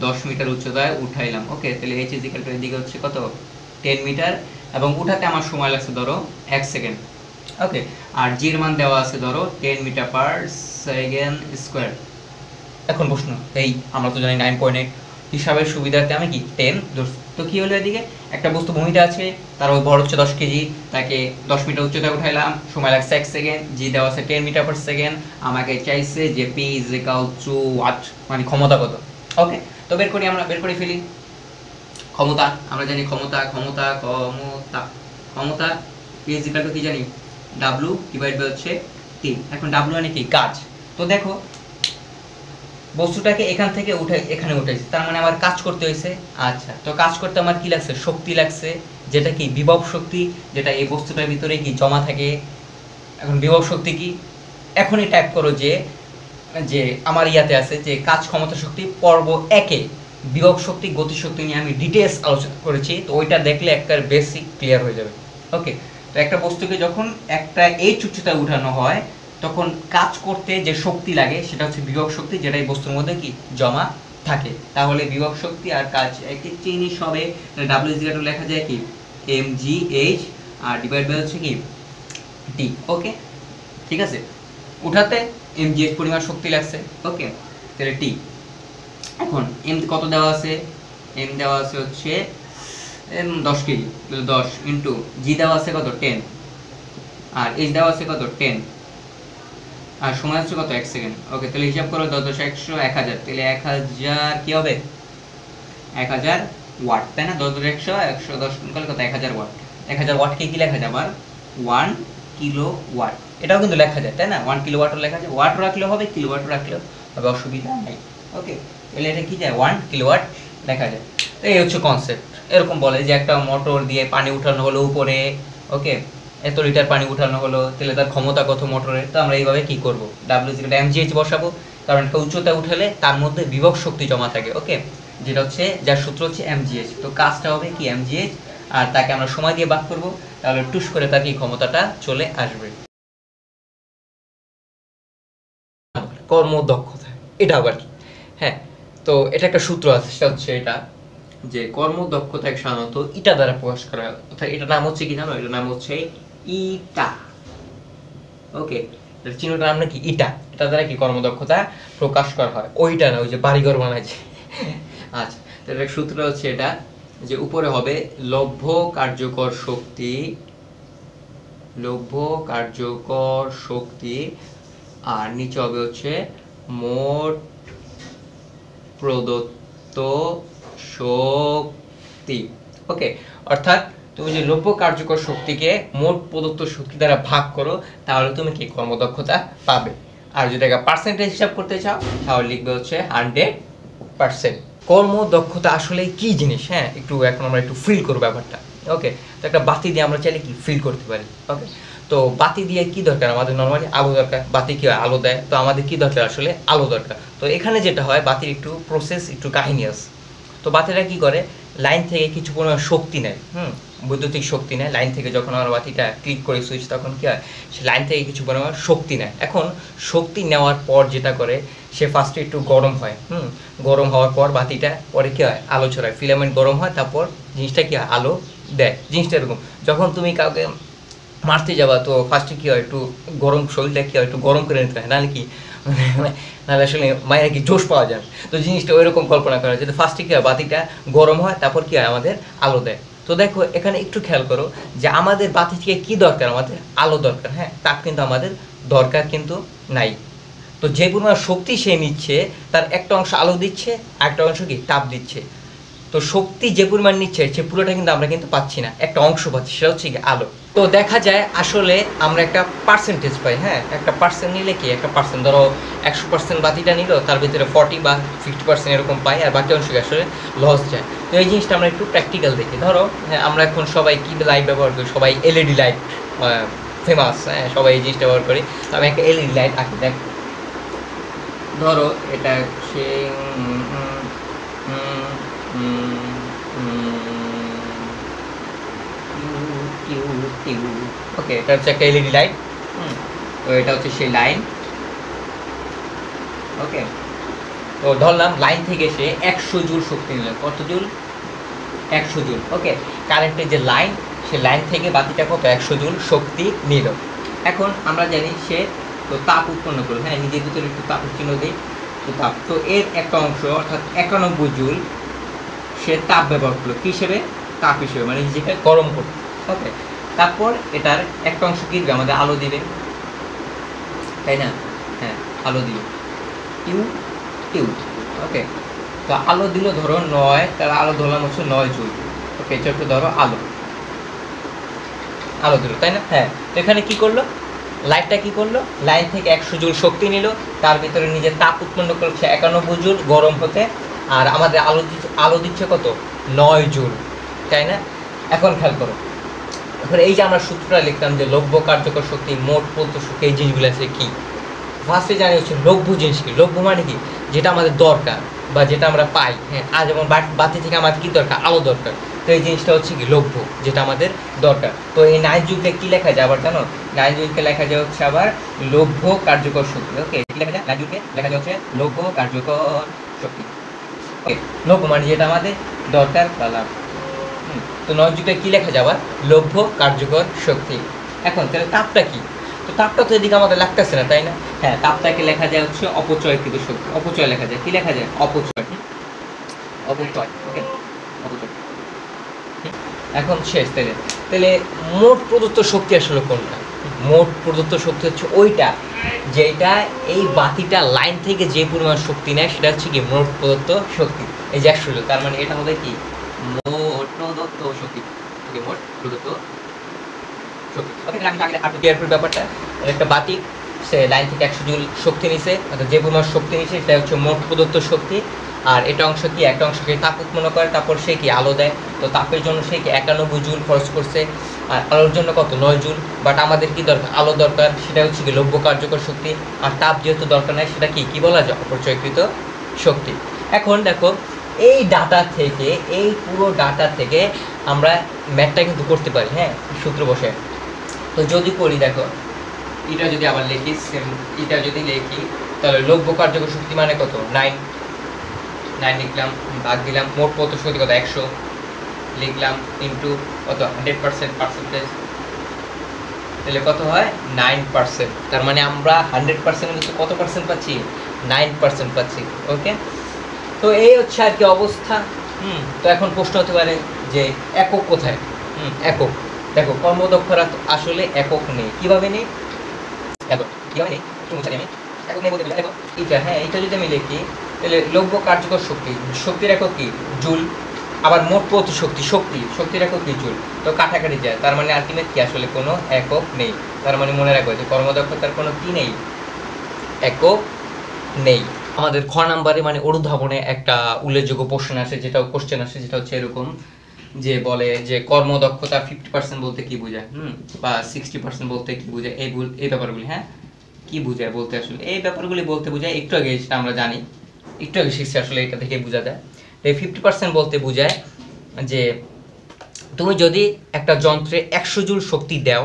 10 মিটার উচ্চতায় উঠাইলাম, ওকে। তাহলে h ইজিক্যাল টু এদিকে হচ্ছে কত? 10 মিটার, এবং উঠাতে আমার সময় লাগছে ধরো 1 সেকেন্ড, ওকে। আর জি এর মান দেওয়া আছে ধরো 10 মিটার পার সেকেন্ড স্কয়ার। এখন প্রশ্ন, এই আমরা তো জানি 9.8 হিসাবের সুবিধার্থে আমি কি 10 তো কি হলো, এদিকে একটা বস্তু ভূমিতে আছে, তার ওই ভর হচ্ছে 10 কেজি, তাকে 10 মিটার উচ্চতায় উঠাইলাম, সময় লাগছে 1 সেকেন্ড, জি দেওয়া আছে 10 মিটার পার সেকেন্ড, আমাকে চাইছে যে P is equal to watt, মানে ক্ষমতা কত, ওকে। তো বের করে ফেলি ক্ষমতা। আমরা জানি ক্ষমতা পি ইজ ইকুয়াল টু কি জানি ডাব্লিউ ডিভাইড বাই হচ্ছে টি। এখন ডাব্লিউ মানে কি কাজ। তো দেখো বস্তুটাকে এখান থেকে এখানে উঠেছি, তার মানে আমার কাজ করতে হয়েছে। আচ্ছা, তো কাজ করতে আমার কি লাগছে? শক্তি লাগছে, যেটা কি বিভব শক্তি, যেটা এই বস্তুটার ভিতরে কি জমা থাকে। এখন বিভব শক্তি কি? এখনই টাইপ করো যে আমার ইয়াতে আছে যে কাজ ক্ষমতা শক্তি পর্ব 1-এ বিভব শক্তি গতি শক্তি নিয়ে আমি ডিটেলস আলোচনা করেছি। তো ওইটা দেখলে একটা বেসিক ক্লিয়ার হয়ে যাবে, ওকে। তো একটা বস্তুকে যখন একটা এইচ উচ্চতায় উঠানো হয় তখন কাজ করতে যে শক্তি লাগে সেটা হচ্ছে বিভব শক্তি, যেটা এই বস্তুর মধ্যে কি জমা থাকে, তাহলে বিভব শক্তি আর কাজ একই জিনিস হবে। W লেখা যায় কি mgh আর ডিভাইড বাই হচ্ছে কি টি। ওকে, ঠিক আছে, উঠাতে mgh পরিমাণ শক্তি লাগছে। ওকে, তাহলে টি। এখন এম কত দেওয়া আছে, এম দেওয়া আছে হচ্ছে 10 কেজি, 10 ইন্টু জি দেওয়া আছে কত 10, আর এইচ দেওয়া আছে কত 10, আর সময় হচ্ছে কত 1 সেকেন্ড। ওকে, তাহলে হিসাব করো 10 10 100 1000, তাহলে 1000 কি হবে 1000 ওয়াট, তাই না? 10 10 100 110 গুণ করলে কত 1000 ওয়াট। 1000 ওয়াটকে কি লেখা যায় আবার 1 কিলো ওয়াট, এটাও কিন্তু লেখা যায়, তাই না? 1 কিলো ওয়াটও লেখা যায়, ওয়াট রাখলেও হবে, কিলো ওয়াট রাখলেও হবে, অসুবিধা নাই। ওকে, তাহলে এটা কি যায় 1 কিলোওয়াট লেখা যায়। তো এই হচ্ছে কনসেপ্ট। এরকম বলে যে একটা মোটর দিয়ে পানি উঠানো হলো উপরে, ওকে, এত লিটার পানি উঠানো হলো, তাহলে তার ক্ষমতা কত মোটরের। তো আমরা এইভাবে কি করব, mgh বসাবো, কারণ একটা উচ্চতা উঠালে তার মধ্যে বিভব শক্তি জমা থাকে। ওকে, যেটা হচ্ছে যার সূত্র হচ্ছে mgh। তো কাজটা হবে কি mgh, আর তাকে আমরা সময় দিয়ে ভাগ করব, তাহলে টুস করে তার কি ক্ষমতাটা চলে আসবে। কর্মদক্ষতা, এটা আবার কি? হ্যাঁ, তো এটা একটা সূত্র আছে, সেটা হচ্ছে এটা যে কর্মদক্ষতা সাধারণত ইটা দ্বারা প্রকাশ করা হয়, অর্থাৎ এটার নাম হচ্ছে কি জানো, এটার নাম হচ্ছে ইটা। ওকে, এর চিহ্নটার নাম নাকি ইটা, এটা দ্বারা কি কর্মদক্ষতা প্রকাশ করা হয়, ওইটা না ওই যে বাড়িঘর বানাইছে। আচ্ছা, তো এর সূত্র হচ্ছে এটা যে উপরে হবে লভ্য কার্যকর শক্তি, লভ্য কার্যকর শক্তি, আর নিচে হবে হচ্ছে মোট প্রদত্ত শক্তি। ওকে, অর্থাৎ তুমি যে লভ্য কার্যকর শক্তিকে মোট প্রদত্ত শক্তি দ্বারা ভাগ করো, তাহলে তুমি কি কর্মদক্ষতা পাবে। আর যদি একটা পার্সেন্টেজ হিসাব করতে চাও, তাহলে লিখবে হচ্ছে 100%। কর্মদক্ষতা আসলে কি জিনিস, হ্যাঁ একটু এখন আমরা একটু ফিল করব ব্যাপারটা। ওকে, তো একটা বাতি দিয়ে আমরা চাইলে কি ফিল করতে পারি। ওকে, তো বাতি দিয়ে কি দরকার, আমাদের নর্মালি আলো দরকার, বাতি কি আলো দেয়, তো আমাদের কি দরকার আসলে আলো দরকার। তো এখানে যেটা হয়, বাতির একটু প্রসেস একটু কাহিনী আছে। তো বাতিটা কি করে, লাইন থেকে কিছু পরিমাণ শক্তি নেয়, বৈদ্যুতিক শক্তি নেয় লাইন থেকে। যখন আমরা বাতিটা ক্লিক করি সুইচ, তখন কি হয়, সে লাইন থেকে কিছু পরিমাণ শক্তি নেয়। এখন শক্তি নেওয়ার পর যেটা করে, সে ফার্স্টে একটু গরম হয়, গরম হওয়ার পর বাতিটা পরে কি হয় আলো ছড়ায়, ফিলামেন্ট গরম হয়, তারপর জিনিসটা কি হয় আলো দেয়। জিনিসটা এরকম, যখন তুমি কাউকে মারতে যাবা, তো ফার্স্টে কি হয় একটু গরম, শরীরটা কি হয় একটু গরম করে নিতে হয়, নাহলে কি নাহলে আসলে মায়ের কি জোশ পাওয়া যায়। তো জিনিসটা ওই রকম কল্পনা করা যায়, ফার্স্টে কি হয় বাতিটা গরম হয়, তারপর কি হয় আমাদের আলো দেয়। তো দেখো এখানে একটু খেয়াল করো যে আমাদের বাতি থেকে কি দরকার, আমাদের আলো দরকার, হ্যাঁ তাপ কিন্তু আমাদের দরকার কিন্তু নাই। তো যে পরিমাণ শক্তি সে নিচ্ছে, তার একটা অংশ আলো দিচ্ছে, একটা অংশ কি তাপ দিচ্ছে। তো শক্তি যে পরিমাণ নিচ্ছে, সে পুরোটা কিন্তু আমরা কিন্তু পাচ্ছি না, একটা অংশ পাচ্ছি, সেটা হচ্ছে কি আলো। তো দেখা যায় আসলে আমরা একটা পার্সেন্টেজ পাই, হ্যাঁ একটা পার্সেন্ট নিলে কি, একটা পার্সেন্ট ধরো 100% বাতিটা নিল, তার ভিতরে 40 বা 50% এরকম পাই, আর বাকি অংশ আসলে লস যায়। তো এই জিনিসটা আমরা একটু প্র্যাকটিক্যাল দেখি। ধরো হ্যাঁ, আমরা এখন সবাই কি লাইট ব্যবহার করি, সবাই এলইডি লাইট ফেমাস, হ্যাঁ সবাই এই জিনিসটা ব্যবহার করি। তো আমি একটা এলইডি লাইট আঁকি, দেখ ধরো এটা হচ্ছে ওকে, এটা হচ্ছে একটা এলইডি লাইট। তো এটা হচ্ছে সেই লাইন। ওকে, তো ধরলাম লাইন থেকে সে 100 জুল শক্তি নিল। কত জুল? 100 জুল। ওকে, কারেন্টের যে লাইন, সে লাইন থেকে বাতিটা কত 100 জুল শক্তি নিল। এখন আমরা জানি সে তো তাপ উৎপন্ন করলো, হ্যাঁ নিজের ভিতরে একটু তাপ চিহ্ন দিই, তো তাপ, তো এর একটা অংশ অর্থাৎ 91 জুল সে তাপ ব্যবহার করলো কি হিসেবে, তাপ হিসেবে, মানে নিজেকে গরম করলো। ওকে, তারপর এটার একটা অংশ কি দিবে, আমাদের আলো দিবে, তাই না? হ্যাঁ আলো দিবে, টিউ টিউ। ওকে, তো আলো দিল ধরো 9, তাহলে আলো ধরলাম হচ্ছে 9 জুল। ওকে, ছোট্ট ধরো আলো, আলো দিল, তাই না? হ্যাঁ, তো এখানে কি করলো, লাইটটা কি করলো, লাইন থেকে 100 জুল শক্তি নিল, তার ভিতরে নিজের তাপ উৎপন্ন করছে 91 জুল গরম হতে, আর আমাদের আলো দিচ্ছে কত 9 জুল, তাই না? এখন খেয়াল করো, এখন এই যে আমরা সূত্রটা লিখলাম যে লভ্য কার্যকর শক্তি, মোট প্রদত্ত শক্তি, এই জিনিসগুলো আছে কি, ফার্স্টে জানি হচ্ছে লভ্য জিনিস কি। লভ্য মানে কি, যেটা আমাদের দরকার বা যেটা আমরা পাই, হ্যাঁ আজ যেমন বাতি থেকে আমাদের কি দরকার, আলো দরকার। তো এই জিনিসটা হচ্ছে কি লভ্য, যেটা আমাদের দরকার। তো এই 9 জুলকে কি লেখা যায় আবার জানো, 9 জুলকে লেখা যায় হচ্ছে আবার লভ্য কার্যকর শক্তি। ওকে, কি লেখা যায়, 9 জুলকে লেখা যায় হচ্ছে লভ্য কার্যকর শক্তি। ওকে, লভ্য মানে যেটা আমাদের দরকার বা লাভ। তো 9 যুগে কি লেখা যাবে? লভ্য কার্যকর শক্তি। এখন তাহলে তাপটা কি? তো তাপটা তো এদিকে আমাদের লাগতেছে না, তাই না? হ্যাঁ, তাপটাকে লেখা যায় হচ্ছে অপচয়কৃত শক্তি। অপচয় লেখা যায়, কি লেখা যায়? অপচয়। অপচয়, ওকে, অপচয়। এখন শেষ। তাহলে মোট প্রদত্ত শক্তি আসলে কোনটা? মোট প্রদত্ত শক্তি হচ্ছে ওইটা যেটা এই বাতিটা লাইন থেকে যে পরিমাণ শক্তি নেয় সেটা হচ্ছে কি মোট প্রদত্ত শক্তি। এই যে 100 জুল, তার মানে এটা হবে কি মোট প্রদত্ত শক্তি। ওকে, মোট প্রদত্ত শক্তি। ওকে, আমি আগে একটু ক্লিয়ার করি ব্যাপারটা। একটা বাতি সে লাইন থেকে 100 জুল শক্তি নিছে, অর্থাৎ যে পরিমাণ শক্তি নিছে সেটা হচ্ছে মোট প্রদত্ত শক্তি। আর এটা অংশ কি, একটা অংশকে তাপ উৎপন্ন করে, তারপর সে কি আলো দেয়। তো তাপের জন্য সে কি 91 জুল খরচ করছে, আর আলোর জন্য কত 9 জুল। বাট আমাদের কি দরকার? আলো দরকার, সেটা হচ্ছে কি লভ্য কার্যকর শক্তি। আর তাপ যেহেতু দরকার নাই সেটা কি বলা যায়? অপচয়কৃত শক্তি। এখন দেখো এই ডাটা থেকে, এই পুরো ডাটা থেকে আমরা ম্যাথটা কিন্তু করতে পারি, হ্যাঁ, সূত্র বসে। তো যদি করি, দেখো এটা যদি আবার লিখি, সেম এটা যদি লিখি, তাহলে লভ্য কার্যকর শক্তি মানে কত? 9 লিখলাম, ভাগ দিলাম মোট প্রদত্ত শক্তি কত? 100 লিখলাম, ইন্টু কত? 100% পার্সেন্টেজ, তাহলে কত হয়? 9%। তার মানে আমরা 100% মধ্যে কত পার্সেন্ট পাচ্ছি? 9% পাচ্ছি। ওকে, তো এই হচ্ছে আর কি অবস্থা। তো এখন প্রশ্ন হতে পারে যে একক কোথায়? একক, দেখো কর্মদক্ষতা আসলে একক নেই। কিভাবে নেই? একক কিভাবে নেই একটু মুছাই আমি। একক নেই বলতে দেখো এটা, হ্যাঁ, এটা যদি আমি লিখি তাহলে লভ্য কার্যকর শক্তি, শক্তির একক কি? জুল। আবার মোট প্রতি শক্তির একক কি? জুল। তো কাটাকাটি যায়, তার মানে আলটিমেট কি আসলে কোনো একক নেই। তার মানে মনে রাখবে যে কর্মদক্ষতার কোনো কি নেই? একক নেই। আমাদের খ নাম্বারে মানে অনুধাবনে একটা উল্লেখযোগ্য কোশ্চেন আসে, যেটা হচ্ছে এরকম যে বলে যে কর্মদক্ষতা 50% বলতে কি বোঝায়, বা 60% বলতে কি বোঝায়, এই ব্যাপারগুলি, হ্যাঁ, কি বোঝায় বলতে আসলে এই ব্যাপারগুলি বলতে বোঝায়, একটু আগে যেটা আমরা জানি, একটু আগে শিখছি আসলে, এটা থেকে বোঝা যায়। তো এই 50% বলতে বোঝায় যে তুমি যদি একটা যন্ত্রে 100 জুল শক্তি দাও,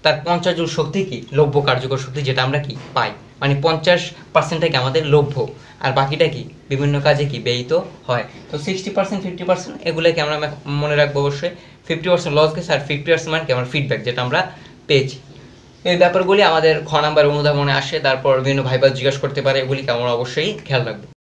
তার 50 জুল শক্তি কি লভ্য কার্যকর শক্তি, যেটা আমরা কি পাই। মানে 50%টাকে আমাদের লভ্য, আর বাকিটা কি বিভিন্ন কাজে কি ব্যয়িত হয়। তো 60% 50% এগুলোকে আমরা মনে রাখবো অবশ্যই। 50% লস গেছে, আর 50% মানে কি আমার ফিডব্যাক, যেটা আমরা পেয়েছি। এই ব্যাপারগুলি আমাদের খ নাম্বার অনুধাবনে আসে, তারপর বিভিন্ন ভাইবা জিজ্ঞাসা করতে পারে, এগুলিকে আমরা অবশ্যই খেয়াল রাখবো।